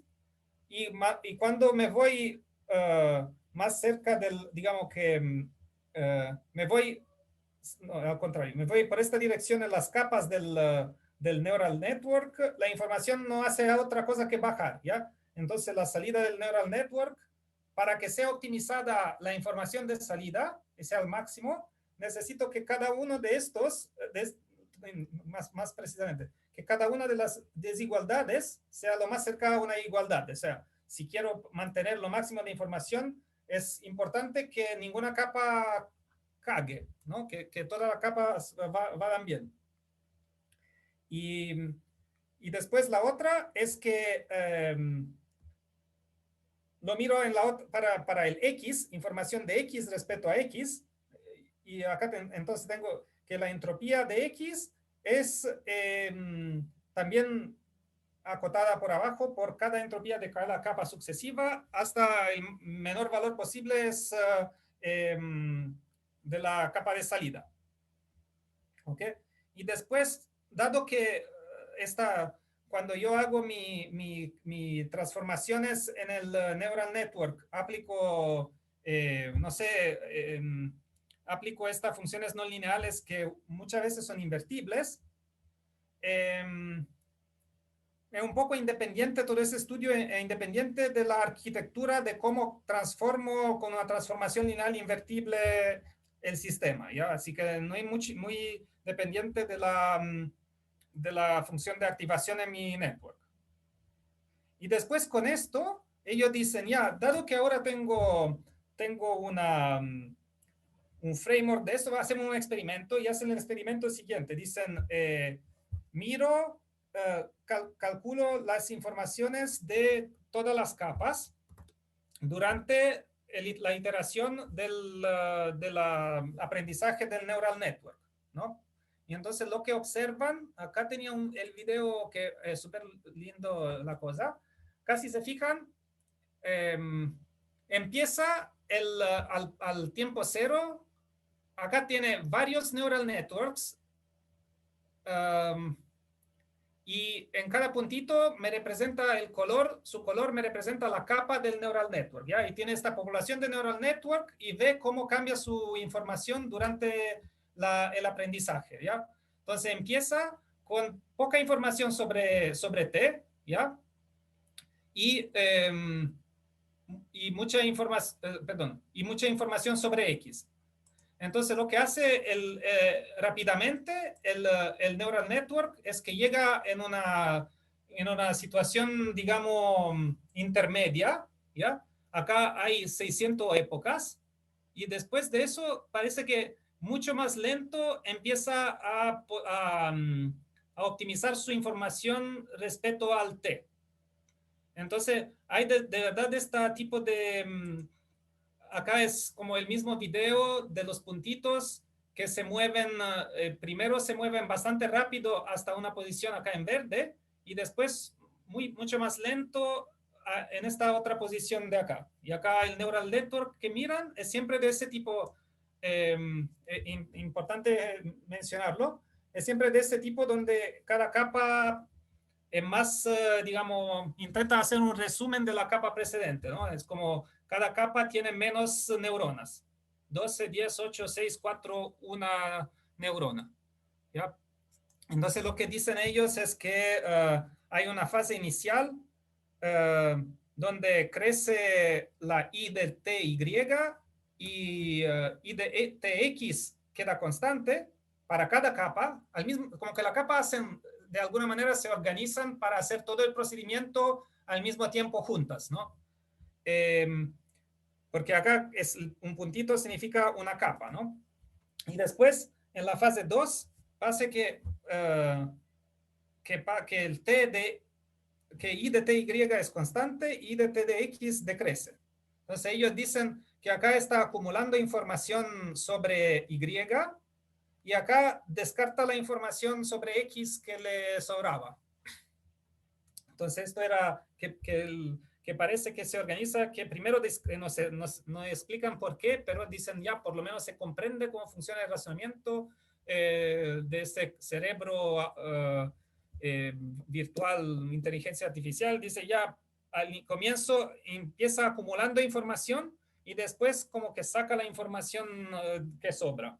y cuando me voy más cerca del, digamos que me voy, no, al contrario, me voy por esta dirección en las capas del Neural Network, la información no hace otra cosa que bajar, ¿ya? Entonces la salida del Neural Network, para que sea optimizada la información de salida, y sea al máximo, necesito que cada uno de estos, más precisamente, que cada una de las desigualdades sea lo más cerca a una igualdad. O sea, si quiero mantener lo máximo de información, es importante que ninguna capa cague, ¿no? Que todas las capas vayan bien. Y después la otra es que lo miro en para el X, información de X respecto a X, y acá entonces tengo que la entropía de X es también acotada por abajo por cada entropía de cada capa sucesiva hasta el menor valor posible es de la capa de salida. ¿Ok? Y después, dado que cuando yo hago mi transformaciones en el neural network, aplico, no sé, aplico estas funciones no lineales que muchas veces son invertibles, es un poco independiente todo ese estudio, independiente de la arquitectura de cómo transformo con una transformación lineal invertible el sistema, ¿ya? Así que no hay muy dependiente de la función de activación en mi network. Y después con esto, ellos dicen, ya, dado que ahora tengo un framework de esto, hacemos un experimento y hacen el experimento siguiente. Dicen, calculo las informaciones de todas las capas durante la iteración del aprendizaje del neural network, ¿no? Y entonces lo que observan, acá tenía el video que es súper lindo la cosa, casi se fijan, empieza al tiempo cero, acá tiene varios neural networks, y en cada puntito me representa el color, su color me representa la capa del neural network, ¿ya? Y tiene esta población de neural network y ve cómo cambia su información durante el aprendizaje, ¿ya? Entonces empieza con poca información sobre T, ¿ya? Y mucha información sobre X. Entonces, lo que hace rápidamente el neural network es que llega en una situación, digamos, intermedia, ¿ya? Acá hay 600 épocas y después de eso parece que mucho más lento empieza a optimizar su información respecto al T. Entonces, hay de verdad este tipo de... acá es como el mismo video de los puntitos que se mueven, primero se mueven bastante rápido hasta una posición acá en verde y después mucho más lento en esta otra posición de acá. Y acá el neural network que miran es siempre de ese tipo, importante mencionarlo, es siempre de ese tipo donde cada capa es más, digamos, intenta hacer un resumen de la capa precedente, ¿no? Es como cada capa tiene menos neuronas. 12, 10, 8, 6, 4, una neurona. ¿Ya? Entonces lo que dicen ellos es que hay una fase inicial donde crece la I de TY y I de TX queda constante para cada capa, como que la capa de alguna manera se organizan para hacer todo el procedimiento al mismo tiempo juntas, ¿no? Porque acá un puntito significa una capa, ¿no? Y después, en la fase 2, pasa que el que I de TY es constante, I de T de X decrece. Entonces ellos dicen que acá está acumulando información sobre Y y acá descarta la información sobre X que le sobraba. Entonces esto era que parece que se organiza, que primero no explican por qué, pero dicen ya por lo menos se comprende cómo funciona el razonamiento de ese cerebro virtual, inteligencia artificial. Dice ya al comienzo empieza acumulando información y después como que saca la información que sobra.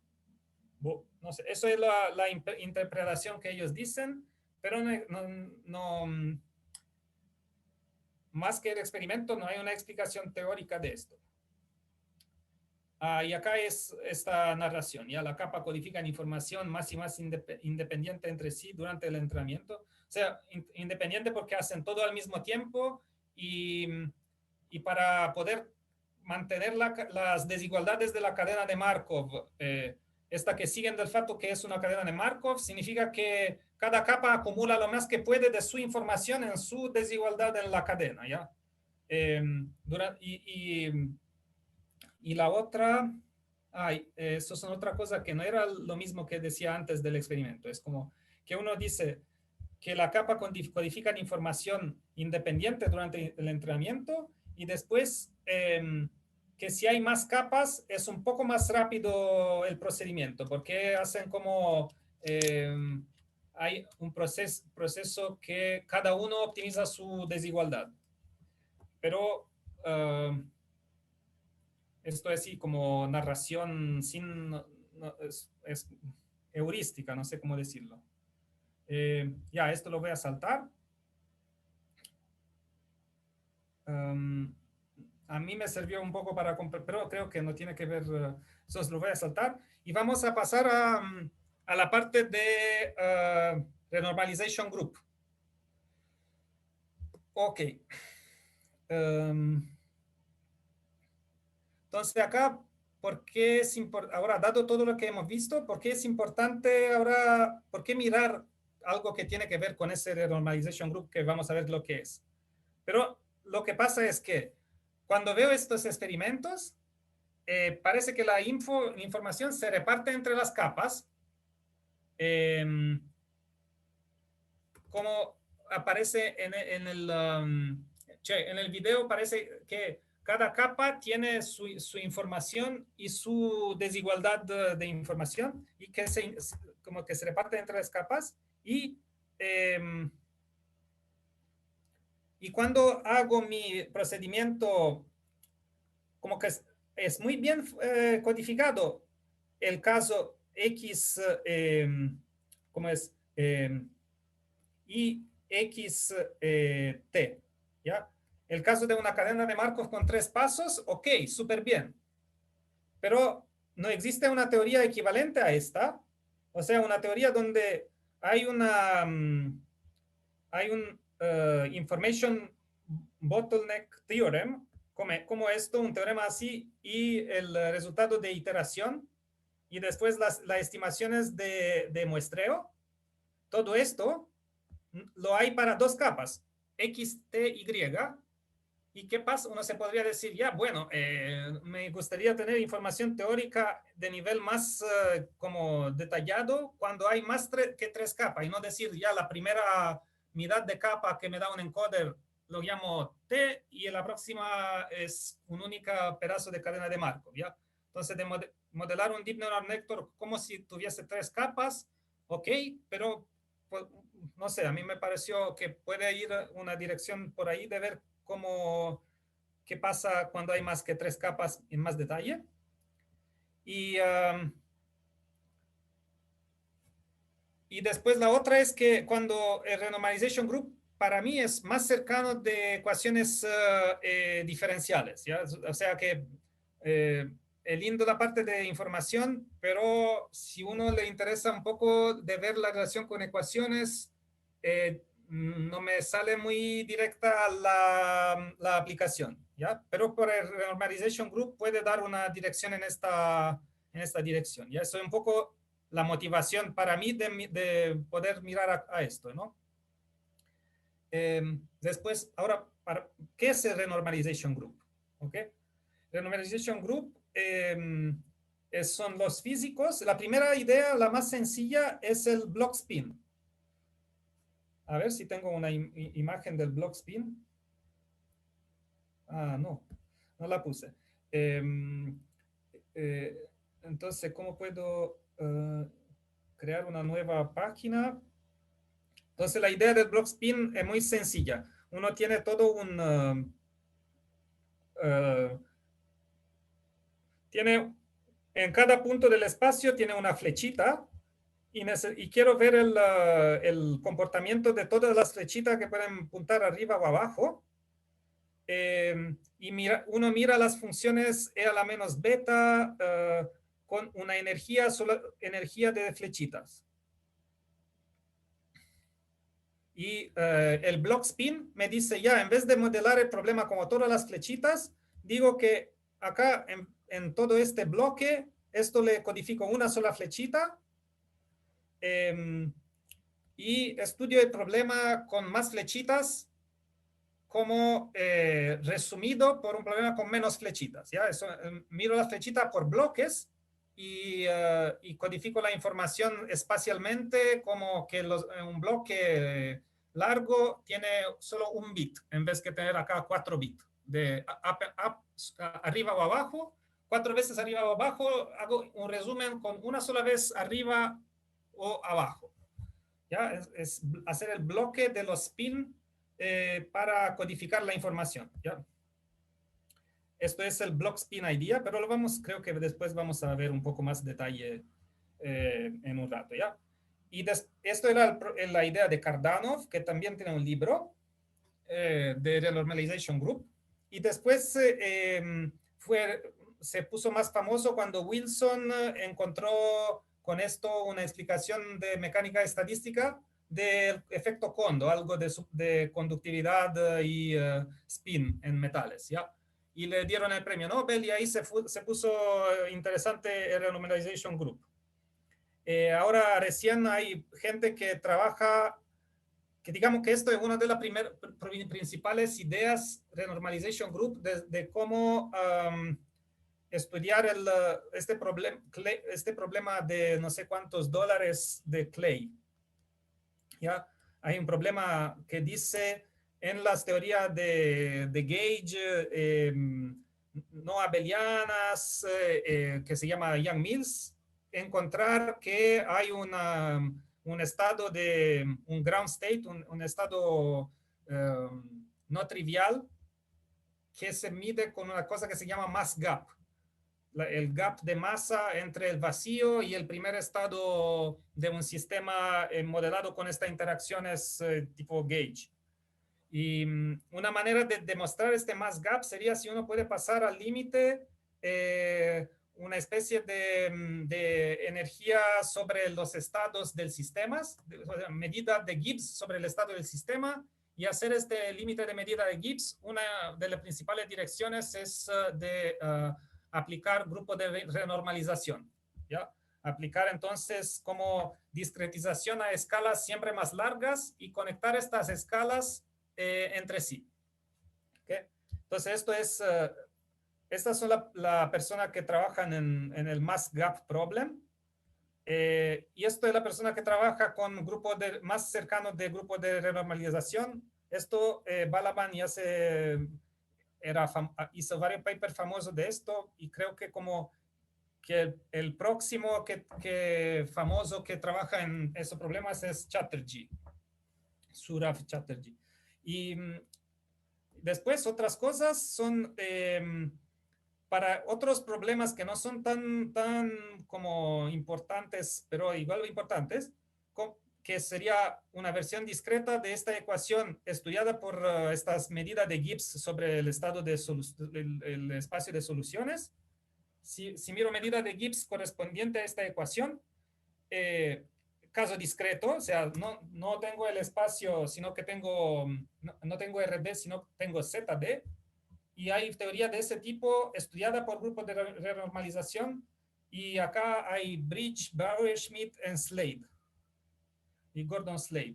No sé, eso es la interpretación que ellos dicen, pero no más que el experimento, no hay una explicación teórica de esto. Y acá es esta narración. Ya la capa codifica información más y más independiente entre sí durante el entrenamiento. O sea, independiente porque hacen todo al mismo tiempo y para poder mantener las desigualdades de la cadena de Markov, esta que siguen del fato que es una cadena de Markov, significa que cada capa acumula lo más que puede de su información en su desigualdad en la cadena, ¿ya? Y la otra, eso es otra cosa que no era lo mismo que decía antes del experimento, es como que uno dice que la capa codifica la información independiente durante el entrenamiento y después que si hay más capas es un poco más rápido el procedimiento, porque hacen como hay un proceso que cada uno optimiza su desigualdad. Pero esto es así como narración sin, es heurística, no sé cómo decirlo. Ya, esto lo voy a saltar. A mí me sirvió un poco para comprar, pero creo que no tiene que ver, entonces lo voy a saltar. Y vamos a pasar a la parte de Renormalization Group. Ok. Entonces acá, ¿por qué es importante? Ahora, dado todo lo que hemos visto, ¿por qué es importante ahora, por qué mirar algo que tiene que ver con ese Renormalization Group que vamos a ver lo que es? Pero lo que pasa es que cuando veo estos experimentos, parece que la información se reparte entre las capas, como aparece en el video, parece que cada capa tiene su información y su desigualdad de información y que como que se reparte entre las capas y cuando hago mi procedimiento, como que es muy bien codificado el caso X, ¿cómo es? IXT, ¿ya? El caso de una cadena de Markov con 3 pasos, ok, súper bien. Pero no existe una teoría equivalente a esta, o sea, una teoría donde hay hay un information bottleneck theorem, como esto, un teorema así, y el resultado de iteración, y después las estimaciones de muestreo. Todo esto lo hay para 2 capas, X, T, Y. ¿Y qué pasa? Uno se podría decir, ya, bueno, me gustaría tener información teórica de nivel más como detallado cuando hay más que 3 capas y no decir ya la primera mitad de capa que me da un encoder lo llamo T y la próxima es un único pedazo de cadena de Markov, ¿ya? Entonces, de modelar un Deep Neural Network como si tuviese 3 capas, ok, pero pues, no sé, a mí me pareció que puede ir una dirección por ahí de ver qué pasa cuando hay más que 3 capas en más detalle. Y después la otra es que cuando el Renormalization Group para mí es más cercano de ecuaciones diferenciales, ¿ya? O sea que es lindo la parte de información, pero si uno le interesa un poco de ver la relación con ecuaciones, no me sale muy directa la aplicación, ¿ya? Pero por el Renormalization Group puede dar una dirección en esta dirección, ¿ya? Eso es un poco la motivación para mí de poder mirar a esto, ¿no? Después, ahora, ¿qué es el Renormalization Group? ¿Ok? Renormalization Group son los físicos. La primera idea, la más sencilla, es el block spin. A ver si tengo una imagen del block spin. Ah, no la puse. Entonces, ¿cómo puedo crear una nueva página? Entonces, la idea del block spin es muy sencilla. Uno tiene todo tiene en cada punto del espacio tiene una flechita y quiero ver el comportamiento de todas las flechitas que pueden apuntar arriba o abajo. Y uno mira las funciones E a la menos beta con una energía de flechitas. Y el block spin me dice ya, en vez de modelar el problema como todas las flechitas, digo que acá en todo este bloque, esto le codifico una sola flechita y estudio el problema con más flechitas como resumido por un problema con menos flechitas. ¿Ya? Eso, miro la flechita por bloques y codifico la información espacialmente como que un bloque largo tiene solo un bit, en vez de tener acá 4 bits. De arriba o abajo, 4 veces arriba o abajo, hago un resumen con una sola vez arriba o abajo. ¿Ya? Es hacer el bloque de los spin para codificar la información. ¿Ya? Esto es el block spin idea, pero creo que después vamos a ver un poco más detalle en un rato, ¿ya? Y esto era la idea de Kardanov, que también tiene un libro de Renormalization Group. Y después se puso más famoso cuando Wilson encontró con esto una explicación de mecánica estadística del efecto Kondo, algo de conductividad y spin en metales, ¿ya? Y le dieron el premio Nobel y ahí se puso interesante el Renormalization Group. Ahora recién hay gente que trabaja, que digamos que esto es una de las principales ideas Renormalization Group de cómo estudiar este problema de no sé cuántos dólares de Clay. ¿Ya? Hay un problema que dice en las teorías de Gage no abelianas que se llama Young-Mills, encontrar que hay un estado un ground state, un estado no trivial que se mide con una cosa que se llama mass gap. El gap de masa entre el vacío y el primer estado de un sistema modelado con estas interacciones tipo Gauge. Y una manera de demostrar este mass gap sería si uno puede pasar al límite una especie de energía sobre los estados del sistema, medida de Gibbs sobre el estado del sistema, y hacer este límite de medida de Gibbs. Una de las principales direcciones es de aplicar grupo de renormalización, ¿ya? Aplicar entonces como discretización a escalas siempre más largas y conectar estas escalas entre sí. ¿Okay? Entonces estas son la persona que trabajan en el mass gap problem. Y esto es la persona que trabaja con grupos más cercanos de grupos de renormalización. Esto Balaban ya hizo varios papers famosos de esto, y creo que como que el próximo famoso que trabaja en esos problemas es Chatterjee, Suraf Chatterjee. Y después otras cosas son para otros problemas que no son tan como importantes, pero igual importantes, que sería una versión discreta de esta ecuación estudiada por estas medidas de Gibbs sobre el estado el espacio de soluciones. Si miro medida de Gibbs correspondiente a esta ecuación, caso discreto, o sea, no tengo el espacio, sino que no tengo RD, sino tengo ZD, y hay teoría de ese tipo estudiada por grupos de renormalización, y acá hay Bridge, Bauer, Schmidt y Slade, y Gordon Slade,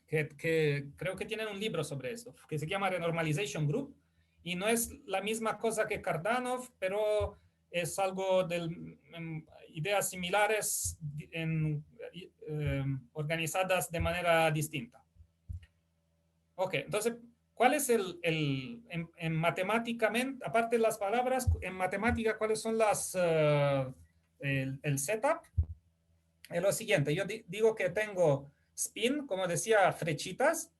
que creo que tienen un libro sobre eso, que se llama Renormalization Group, y no es la misma cosa que Kardanov, pero es algo de ideas similares organizadas de manera distinta. Ok, entonces, ¿cuál es en matemáticamente, aparte de las palabras, en matemática, cuáles son el setup? Es lo siguiente, yo digo que tengo spin, como decía, flechitas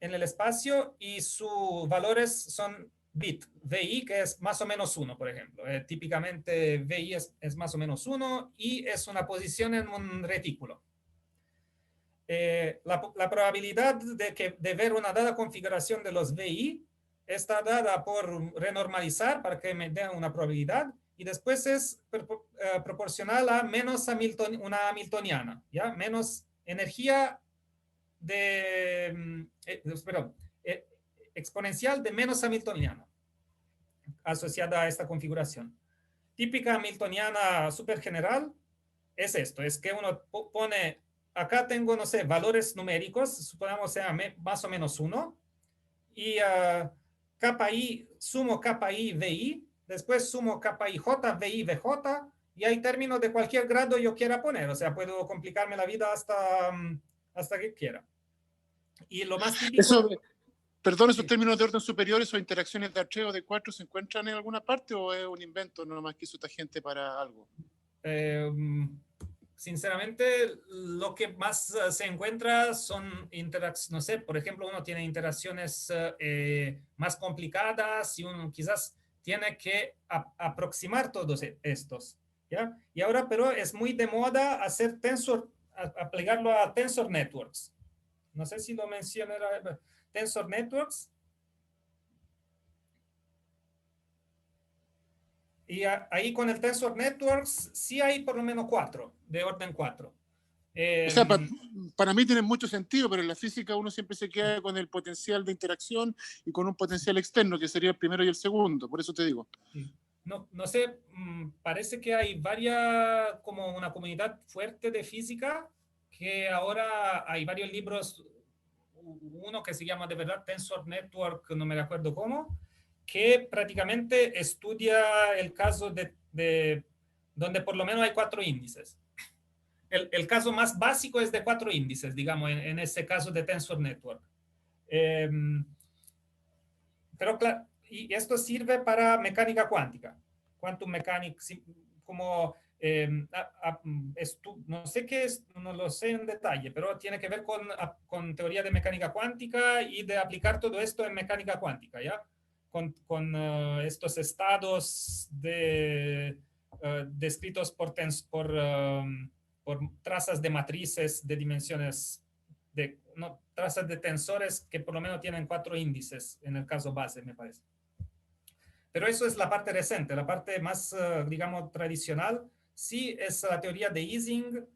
en el espacio, y sus valores son bit, VI, que es más o menos 1, por ejemplo. Típicamente VI es más o menos 1 y es una posición en un retículo. La probabilidad de ver una dada configuración de los VI está dada por renormalizar para que me dé una probabilidad, y después es proporcional a menos una hamiltoniana, ¿ya? Menos energía exponencial de menos hamiltoniana asociada a esta configuración. Típica hamiltoniana super general es esto, es que uno pone, acá tengo, no sé, valores numéricos, supongamos sea más o menos 1, y kappa i, sumo kappa i VI, después sumo kappa i J, VI, VJ, y hay términos de cualquier grado yo quiera poner, o sea, puedo complicarme la vida hasta que quiera. Y lo más típico... Eso, perdón, ¿esos Sí. términos de orden superiores o interacciones de archeo de 4 se encuentran en alguna parte o es un invento nomás que hizo esta gente para algo? Sinceramente, lo que más se encuentra son interacciones, no sé, por ejemplo, uno tiene interacciones más complicadas y uno quizás tiene que aproximar todos estos, ¿ya? Y ahora, pero es muy de moda hacer tensor, aplicarlo a tensor networks. No sé si lo mencioné, tensor networks. Y ahí con el Tensor Networks sí hay por lo menos 4, de orden 4. O sea, para mí tiene mucho sentido, pero en la física uno siempre se queda con el potencial de interacción y con un potencial externo, que sería el primero y el segundo. Por eso te digo. No sé, parece que hay varias, como una comunidad fuerte de física, que ahora hay varios libros, uno que se llama de verdad Tensor Network, no me acuerdo cómo, que prácticamente estudia el caso de donde por lo menos hay 4 índices. El caso más básico es de 4 índices, digamos, en ese caso de Tensor Network. Pero claro, y esto sirve para mecánica cuántica, quantum mechanics, como no sé qué es, no lo sé en detalle, pero tiene que ver con teoría de mecánica cuántica y de aplicar todo esto en mecánica cuántica, ¿ya? Con estos estados descritos por trazas de matrices de dimensiones, trazas de tensores que por lo menos tienen 4 índices en el caso base, me parece. Pero eso es la parte reciente, la parte más, digamos, tradicional, sí es la teoría de Ising,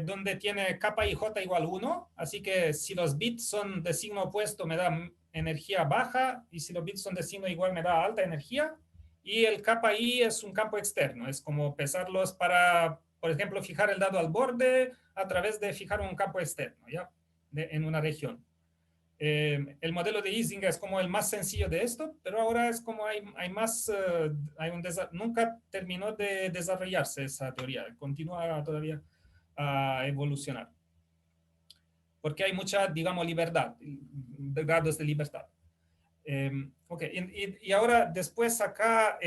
donde tiene kappa y j igual 1, así que si los bits son de signo opuesto me da energía baja, y si los bits son de signo igual me da alta energía, y el kappa i es un campo externo, es como pesarlos para, por ejemplo, fijar el dado al borde a través de fijar un campo externo, ¿ya? En una región. El modelo de Ising es como el más sencillo de esto, pero ahora es como hay más, nunca terminó de desarrollarse esa teoría, continúa todavía a evolucionar. Porque hay mucha, digamos, libertad, grados de libertad. Ok, y ahora después acá,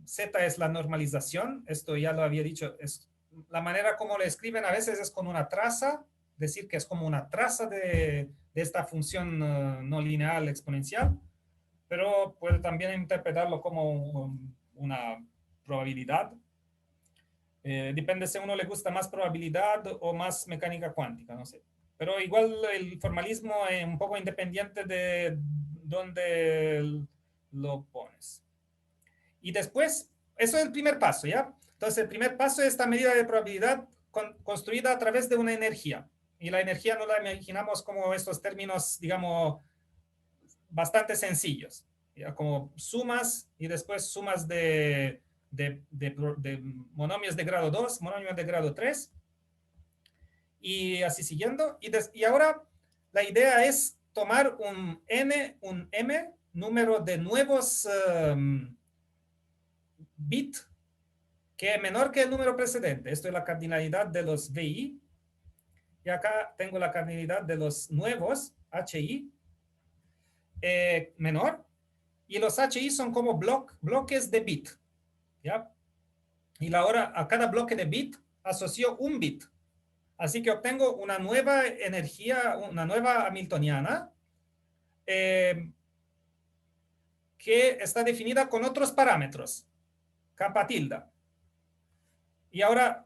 Z es la normalización, esto ya lo había dicho, es la manera como lo escriben a veces es con una traza, decir que es como una traza de esta función no lineal exponencial, pero puede también interpretarlo como una probabilidad. Depende si a uno le gusta más probabilidad o más mecánica cuántica, no sé. Pero igual el formalismo es un poco independiente de dónde lo pones. Y después, eso es el primer paso, ¿ya? Entonces, el primer paso es esta medida de probabilidad construida a través de una energía. Y la energía no la imaginamos como estos términos, digamos, bastante sencillos, ¿ya? Como sumas y después sumas de monomios de grado 2, monomios de grado 3, y así siguiendo. Y ahora la idea es tomar un M, número de nuevos bits, que es menor que el número precedente. Esto es la cardinalidad de los VI. Y acá tengo la cardinalidad de los nuevos HI, menor. Y los HI son como bloques de bit, ¿ya? Y ahora a cada bloque de bit asocio un bit. Así que obtengo una nueva energía, una nueva hamiltoniana, que está definida con otros parámetros, kappa tilde. Y ahora,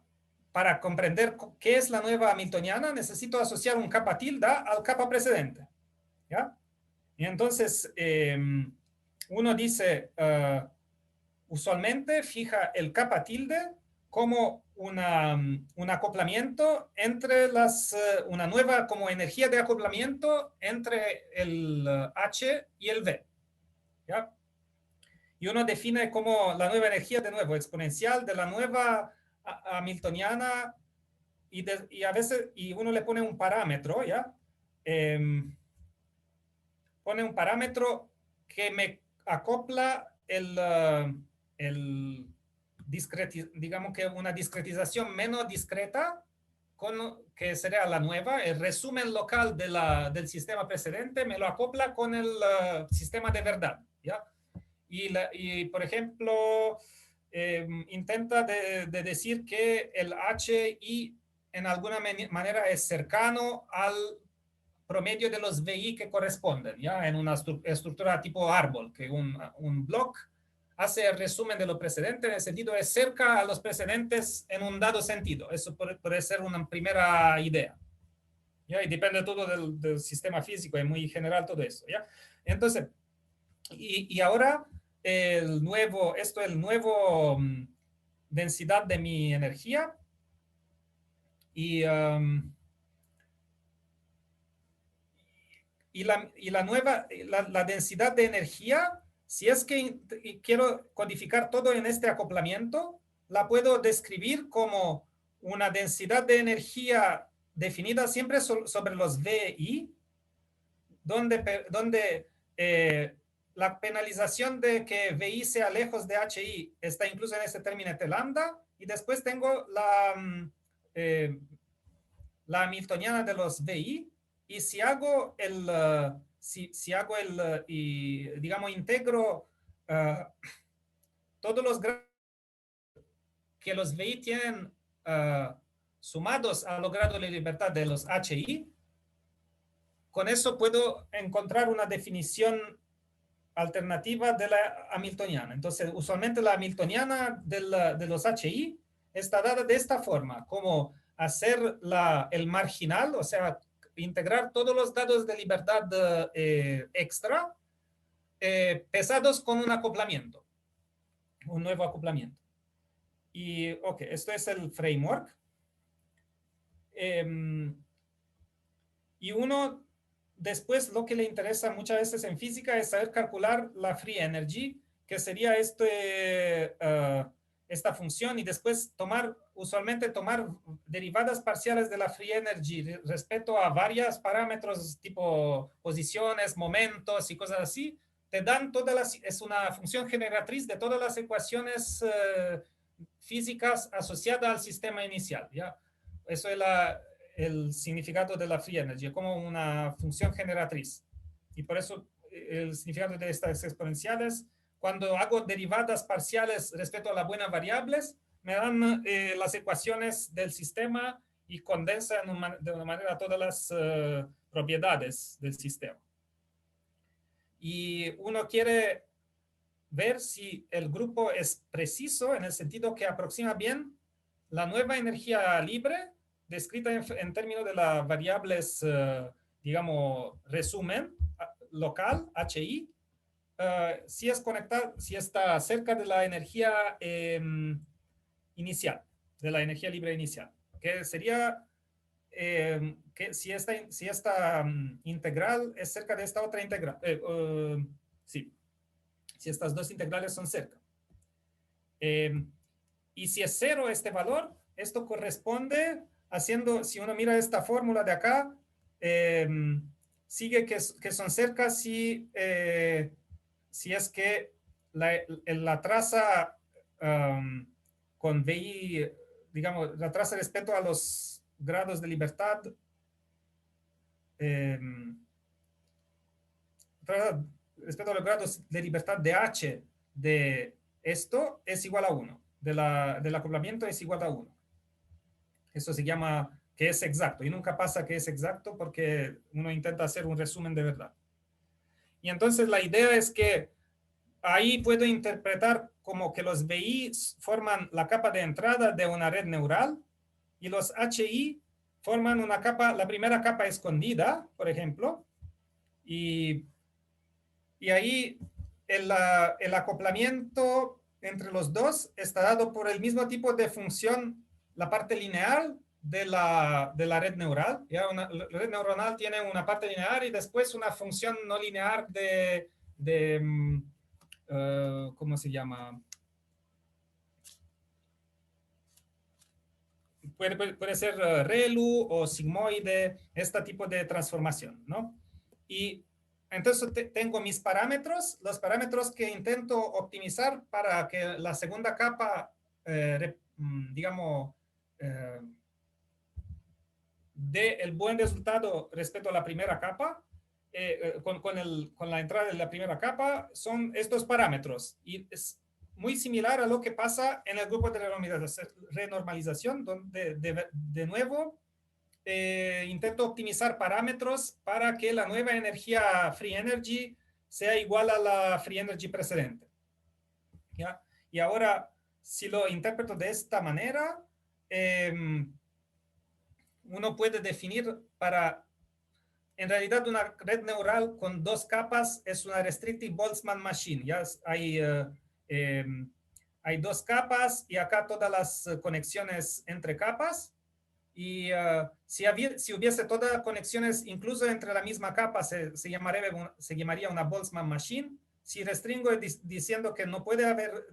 para comprender qué es la nueva hamiltoniana, necesito asociar un kappa tilde al kappa precedente, ¿ya? Y entonces, uno dice, usualmente fija el kappa tilde como un acoplamiento entre una nueva como energía de acoplamiento entre el H y el V, ¿ya? Y uno define como la nueva energía, de nuevo, exponencial de la nueva hamiltoniana, y a veces, y uno le pone un parámetro, ¿ya? Pone un parámetro que me acopla digamos que una discretización menos discreta, que sería la nueva, el resumen local del sistema precedente, me lo acopla con el sistema de verdad, ¿ya? Y por ejemplo, intenta de decir que el HI en alguna manera es cercano al promedio de los VI que corresponden, ¿ya? En una estructura tipo árbol, que un bloque hace el resumen de lo precedente en el sentido de cerca a los precedentes en un dado sentido. Eso puede ser una primera idea, ¿ya? Y depende todo del sistema físico, es muy general todo eso, ¿ya? Entonces, y ahora esto es el nuevo densidad de mi energía y la densidad de energía, si es que quiero codificar todo en este acoplamiento, la puedo describir como una densidad de energía definida siempre sobre los VI, donde la penalización de que VI sea lejos de HI está incluso en este término de lambda, y después tengo la hamiltoniana de los VI, y si hago digamos, integro todos los grados que los VI tienen sumados a los grados de libertad de los HI, con eso puedo encontrar una definición alternativa de la hamiltoniana. Entonces, usualmente la hamiltoniana de los HI está dada de esta forma, como hacer el marginal, o sea, integrar todos los datos de libertad extra pesados con un acoplamiento, un nuevo acoplamiento. Y, ok, esto es el framework. Y uno, después, lo que le interesa muchas veces en física es saber calcular la free energy, que sería esta función, y después usualmente tomar derivadas parciales de la free energy respecto a varios parámetros tipo posiciones, momentos y cosas así, te dan es una función generatriz de todas las ecuaciones físicas asociadas al sistema inicial, ¿ya? Eso es el significado de la free energy, como una función generatriz. Y por eso el significado de estas exponenciales, cuando hago derivadas parciales respecto a las buenas variables, me dan las ecuaciones del sistema y condensan de una manera todas las propiedades del sistema. Y uno quiere ver si el grupo es preciso en el sentido que aproxima bien la nueva energía libre descrita en términos de las variables, digamos, resumen local, HI, si está cerca de la energía inicial, de la energía libre inicial, que sería que si esta integral es cerca de esta otra integral, sí, si estas dos integrales son cerca. Y si es cero este valor, esto corresponde si uno mira esta fórmula de acá, sigue que son cerca si es que la traza con VI, digamos, la traza respecto a los grados de libertad, respecto a los grados de libertad de H de esto es igual a 1, del acoplamiento es igual a 1. Eso se llama que es exacto, y nunca pasa que es exacto porque uno intenta hacer un resumen de verdad. Y entonces la idea es que ahí puedo interpretar como que los VI forman la capa de entrada de una red neural y los HI forman una capa, la primera capa escondida, por ejemplo, y ahí el acoplamiento entre los dos está dado por el mismo tipo de función, la parte lineal de la red neural. ¿Ya? La red neuronal tiene una parte lineal y después una función no lineal ¿cómo se llama? Puede ser ReLU o sigmoide, este tipo de transformación, ¿no? Y entonces tengo mis parámetros, los parámetros que intento optimizar para que la segunda capa digamos, dé el buen resultado respecto a la primera capa, con la entrada de la primera capa, son estos parámetros. Y es muy similar a lo que pasa en el grupo de renormalización, donde de nuevo intento optimizar parámetros para que la nueva energía free energy sea igual a la free energy precedente. ¿Ya? Y ahora, si lo interpreto de esta manera, uno puede definir en realidad una red neural con dos capas es una restrictive Boltzmann machine. ¿Ya? Hay dos capas y acá todas las conexiones entre capas. Y si hubiese todas las conexiones incluso entre la misma capa, se llamaría una Boltzmann machine. Si restringo diciendo que no puede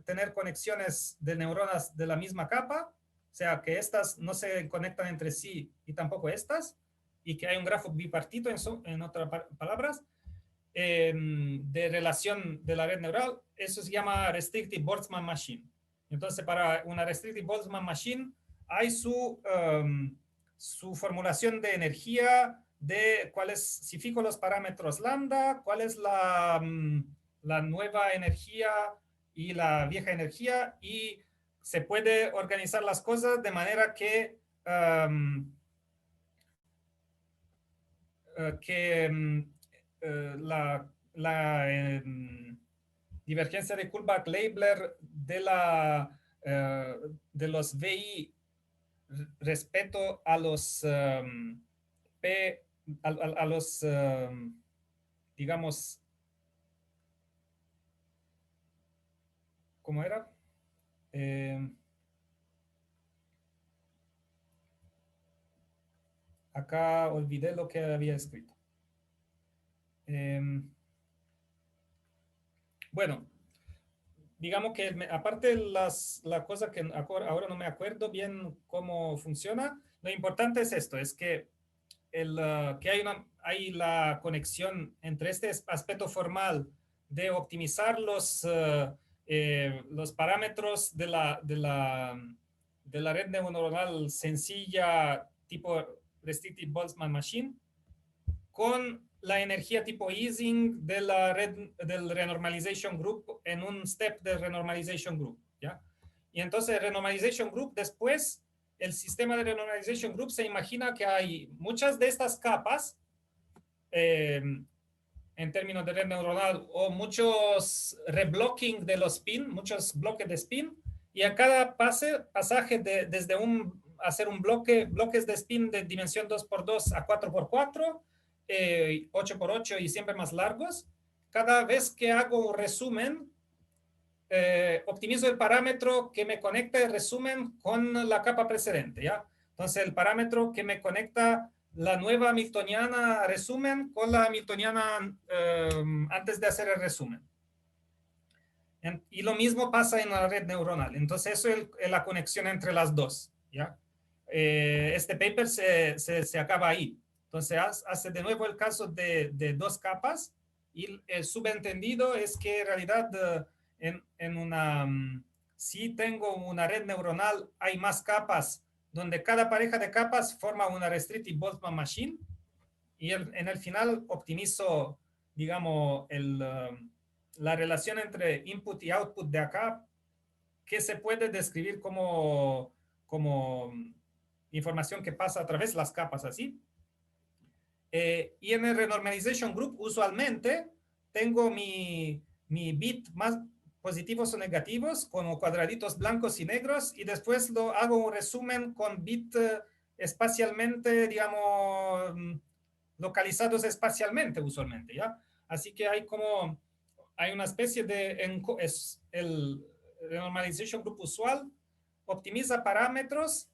tener conexiones de neuronas de la misma capa, o sea, que estas no se conectan entre sí y tampoco estas, y que hay un grafo bipartito, en otras palabras, de relación de la red neural, eso se llama restrictive Boltzmann machine. Entonces, para una restrictive Boltzmann machine, hay su formulación de energía, de si fijo los parámetros lambda, cuál es la nueva energía y la vieja energía, y se puede organizar las cosas de manera que la divergencia de Kullback-Leibler de los VI respecto a los digamos, ¿cómo era? Acá olvidé lo que había escrito. Bueno, digamos que aparte la cosa que ahora no me acuerdo bien cómo funciona, lo importante es esto, es que, hay la conexión entre este aspecto formal de optimizar los parámetros de la red neuronal sencilla tipo restrictive Boltzmann machine con la energía tipo Ising de la red del renormalization group en un step del renormalization group, ¿ya? Y entonces el renormalization group después, el sistema de renormalization group se imagina que hay muchas de estas capas en términos de red neuronal, o muchos reblocking de los spin, muchos bloques de spin, y a cada pasaje desde hacer bloques de spin de dimensión 2x2 a 4x4, 8x8 y siempre más largos, cada vez que hago un resumen, optimizo el parámetro que me conecta el resumen con la capa precedente, ¿ya? Entonces el parámetro que me conecta la nueva hamiltoniana resumen con la hamiltoniana antes de hacer el resumen. Y lo mismo pasa en la red neuronal. Entonces eso es la conexión entre las dos, ¿ya? Este paper se acaba ahí. Entonces hace de nuevo el caso de dos capas, y el subentendido es que en realidad si tengo una red neuronal, hay más capas, donde cada pareja de capas forma una restrictive Boltzmann machine, y en el final optimizo, digamos, la relación entre input y output de acá, que se puede describir como información que pasa a través de las capas, así. Y en el renormalization group, usualmente, tengo mi bit más positivos o negativos, como cuadraditos blancos y negros, y después hago un resumen con bit espacialmente, digamos, localizados espacialmente, usualmente, ¿ya? Así que hay una especie de, el renormalization group usual optimiza parámetros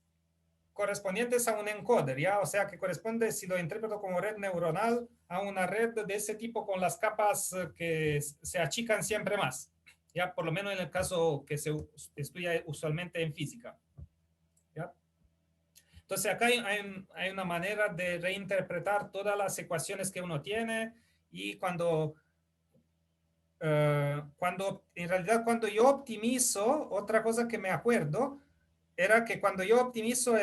correspondientes a un encoder, ¿ya? O sea, que corresponde, si lo interpreto como red neuronal, a una red de ese tipo con las capas que se achican siempre más, ¿ya? Por lo menos en el caso que se estudia usualmente en física, ¿ya? Entonces, acá hay una manera de reinterpretar todas las ecuaciones que uno tiene, y cuando en realidad cuando yo optimizo, otra cosa que me acuerdo, era que cuando yo optimizo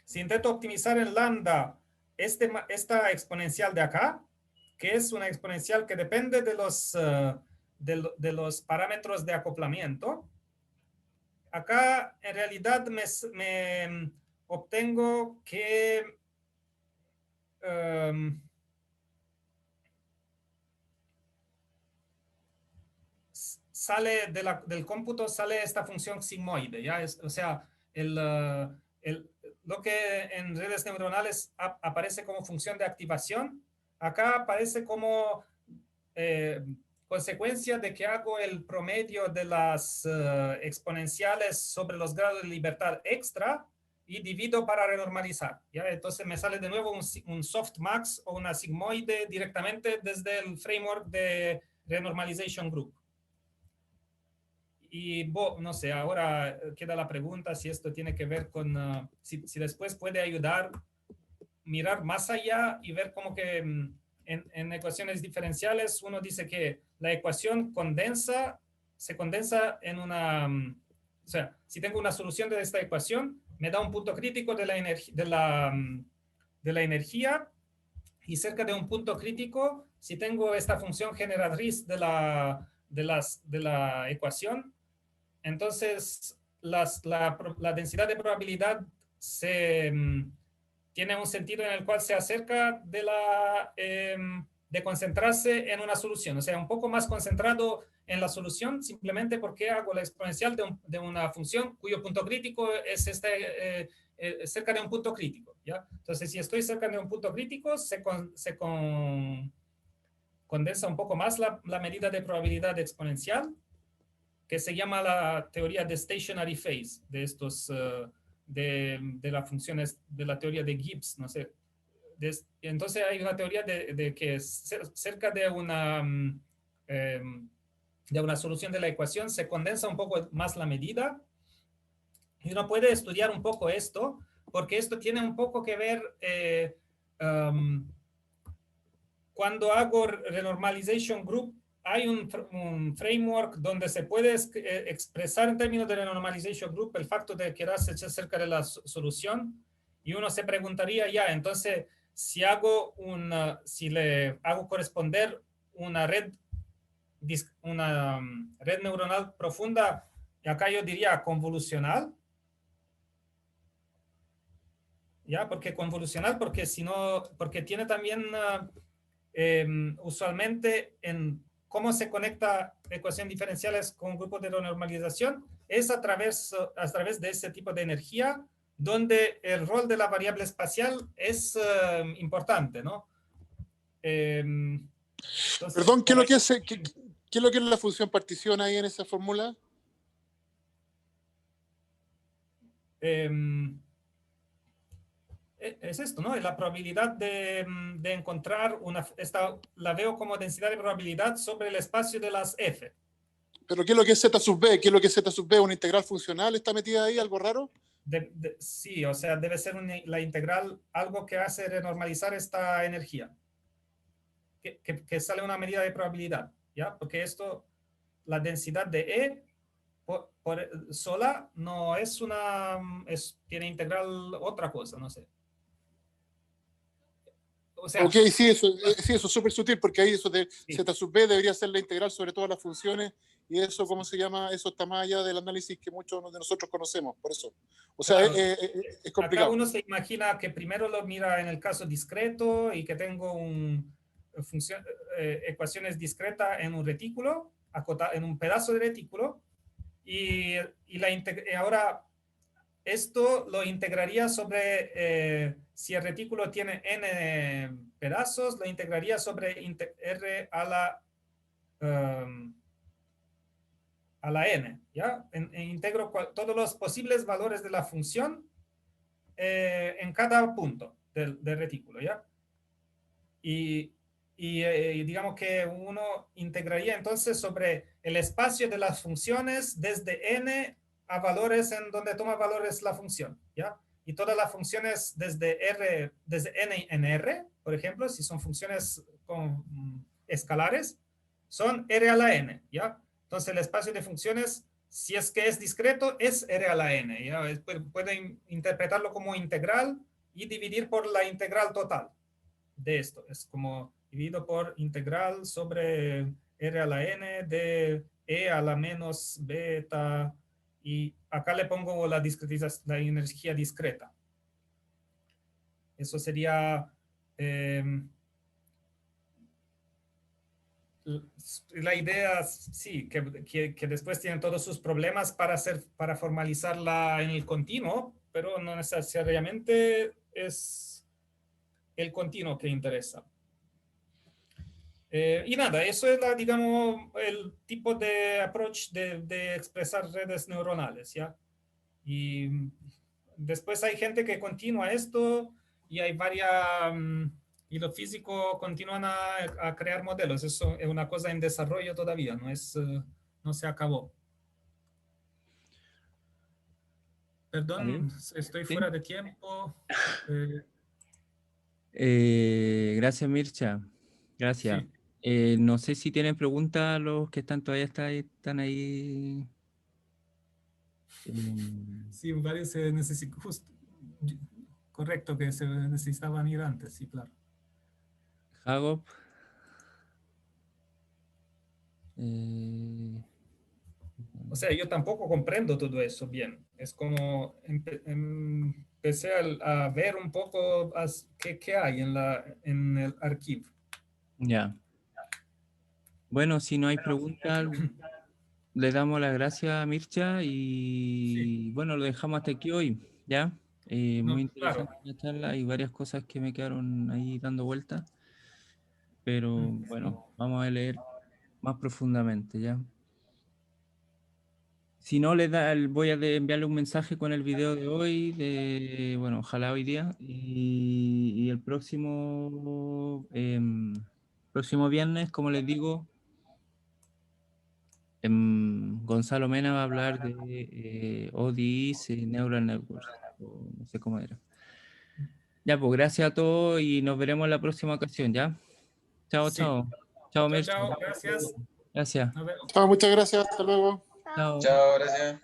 si intento optimizar en lambda esta exponencial de acá, que es una exponencial que depende de los parámetros de acoplamiento, acá en realidad me obtengo que sale del cómputo, sale esta función sigmoide, ¿ya? O sea, lo que en redes neuronales aparece como función de activación, acá aparece como consecuencia de que hago el promedio de las exponenciales sobre los grados de libertad extra y divido para renormalizar, ¿ya? Entonces me sale de nuevo un softmax o una sigmoide directamente desde el framework de renormalization group. Y no sé, ahora queda la pregunta si esto tiene que ver con, si después puede ayudar mirar más allá y ver como que en ecuaciones diferenciales uno dice que la ecuación se condensa en una, o sea, si tengo una solución de esta ecuación, me da un punto crítico de la energía y cerca de un punto crítico, si tengo esta función generatriz de la ecuación, entonces la densidad de probabilidad tiene un sentido en el cual se acerca de concentrarse en una solución, o sea, un poco más concentrado en la solución, simplemente porque hago la exponencial de una función cuyo punto crítico es cerca de un punto crítico, ¿ya? Entonces, si estoy cerca de un punto crítico, condensa un poco más la medida de probabilidad exponencial, que se llama la teoría de stationary phase, de estos, de las funciones, de la teoría de Gibbs, no sé. Entonces hay una teoría de que cerca de una solución de la ecuación se condensa un poco más la medida, y uno puede estudiar un poco esto, porque esto tiene un poco que ver cuando hago renormalization group. Hay un framework donde se puede expresar en términos de renormalization group el facto de quedarse cerca de la solución, y uno se preguntaría, ya, entonces, si le hago corresponder una red neuronal profunda, y acá yo diría convolucional, ya, porque convolucional, porque si no, porque tiene también usualmente en cómo se conecta ecuaciones diferenciales con grupos de renormalización es a través de ese tipo de energía, donde el rol de la variable espacial es importante, ¿no? Entonces, Perdón, ¿qué es lo que es la función partición ahí en esa fórmula? Es esto, ¿no? La probabilidad de encontrar la veo como densidad de probabilidad sobre el espacio de las F. ¿Pero qué es lo que es Z sub B? ¿Qué es lo que es Z sub B? ¿Una integral funcional está metida ahí? ¿Algo raro? Sí, o sea, debe ser la integral algo que hace renormalizar esta energía. Que sale una medida de probabilidad, ¿ya? Porque la densidad de E sola no es tiene integral otra cosa, no sé. O sea, ok, sí, eso es súper sutil, porque ahí eso de sí. Z sub B debería ser la integral sobre todas las funciones, y eso, ¿cómo se llama? Eso está más allá del análisis que muchos de nosotros conocemos, por eso. O sea, claro, es complicado. Acá uno se imagina que primero lo mira en el caso discreto y que tengo ecuaciones discretas en un retículo, en un pedazo de retículo, y ahora esto lo integraría sobre, si el retículo tiene n pedazos, lo integraría sobre r a la n, ¿ya? Integro todos los posibles valores de la función en cada punto del retículo, ¿ya? Y digamos que uno integraría entonces sobre el espacio de las funciones desde n a valores en donde toma valores la función, ¿ya? y todas las funciones desde n en r, por ejemplo, si son funciones escalares, son r a la n, ¿ya? Entonces el espacio de funciones, si es que es discreto, es r a la n, ¿ya? Pueden interpretarlo como integral y dividir por la integral total de esto. Es como dividido por integral sobre r a la n de e a la menos beta, y acá le pongo la energía discreta. Eso sería la idea, sí, que después tienen todos sus problemas para formalizarla en el continuo, pero no necesariamente es el continuo que interesa. Y nada, eso es, digamos, el tipo de approach de expresar redes neuronales, ¿ya? Y después hay gente que continúa esto y hay y los físicos continúan a crear modelos. Eso es una cosa en desarrollo todavía, no se acabó. Perdón, estoy fuera de tiempo. Gracias, Mircea. Gracias. Sí. No sé si tienen preguntas los que todavía están ahí. Sí, varios se necesitan, correcto, que se necesitaban ir antes, sí, claro. Jacob. O sea, yo tampoco comprendo todo eso bien. Es como empecé a ver un poco qué hay en el archivo. Ya. Bueno, si no hay preguntas, le damos las gracias a Mircea y bueno, lo dejamos hasta aquí hoy, ¿ya? Muy interesante la charla, hay varias cosas que me quedaron ahí dando vueltas, pero bueno, vamos a leer más profundamente, ¿ya? Si no, voy a enviarle un mensaje con el video de hoy, bueno, ojalá hoy día, y el próximo viernes, como les digo, Gonzalo Mena va a hablar de ODIs y Neural Networks, o no sé cómo era. Ya, pues gracias a todos y nos veremos en la próxima ocasión, ¿ya? Chao, Sí. chao. Chao, Mircea. Chao, gracias. Gracias. Nos vemos. Chao, muchas gracias. Hasta luego. Chao. Chao, gracias.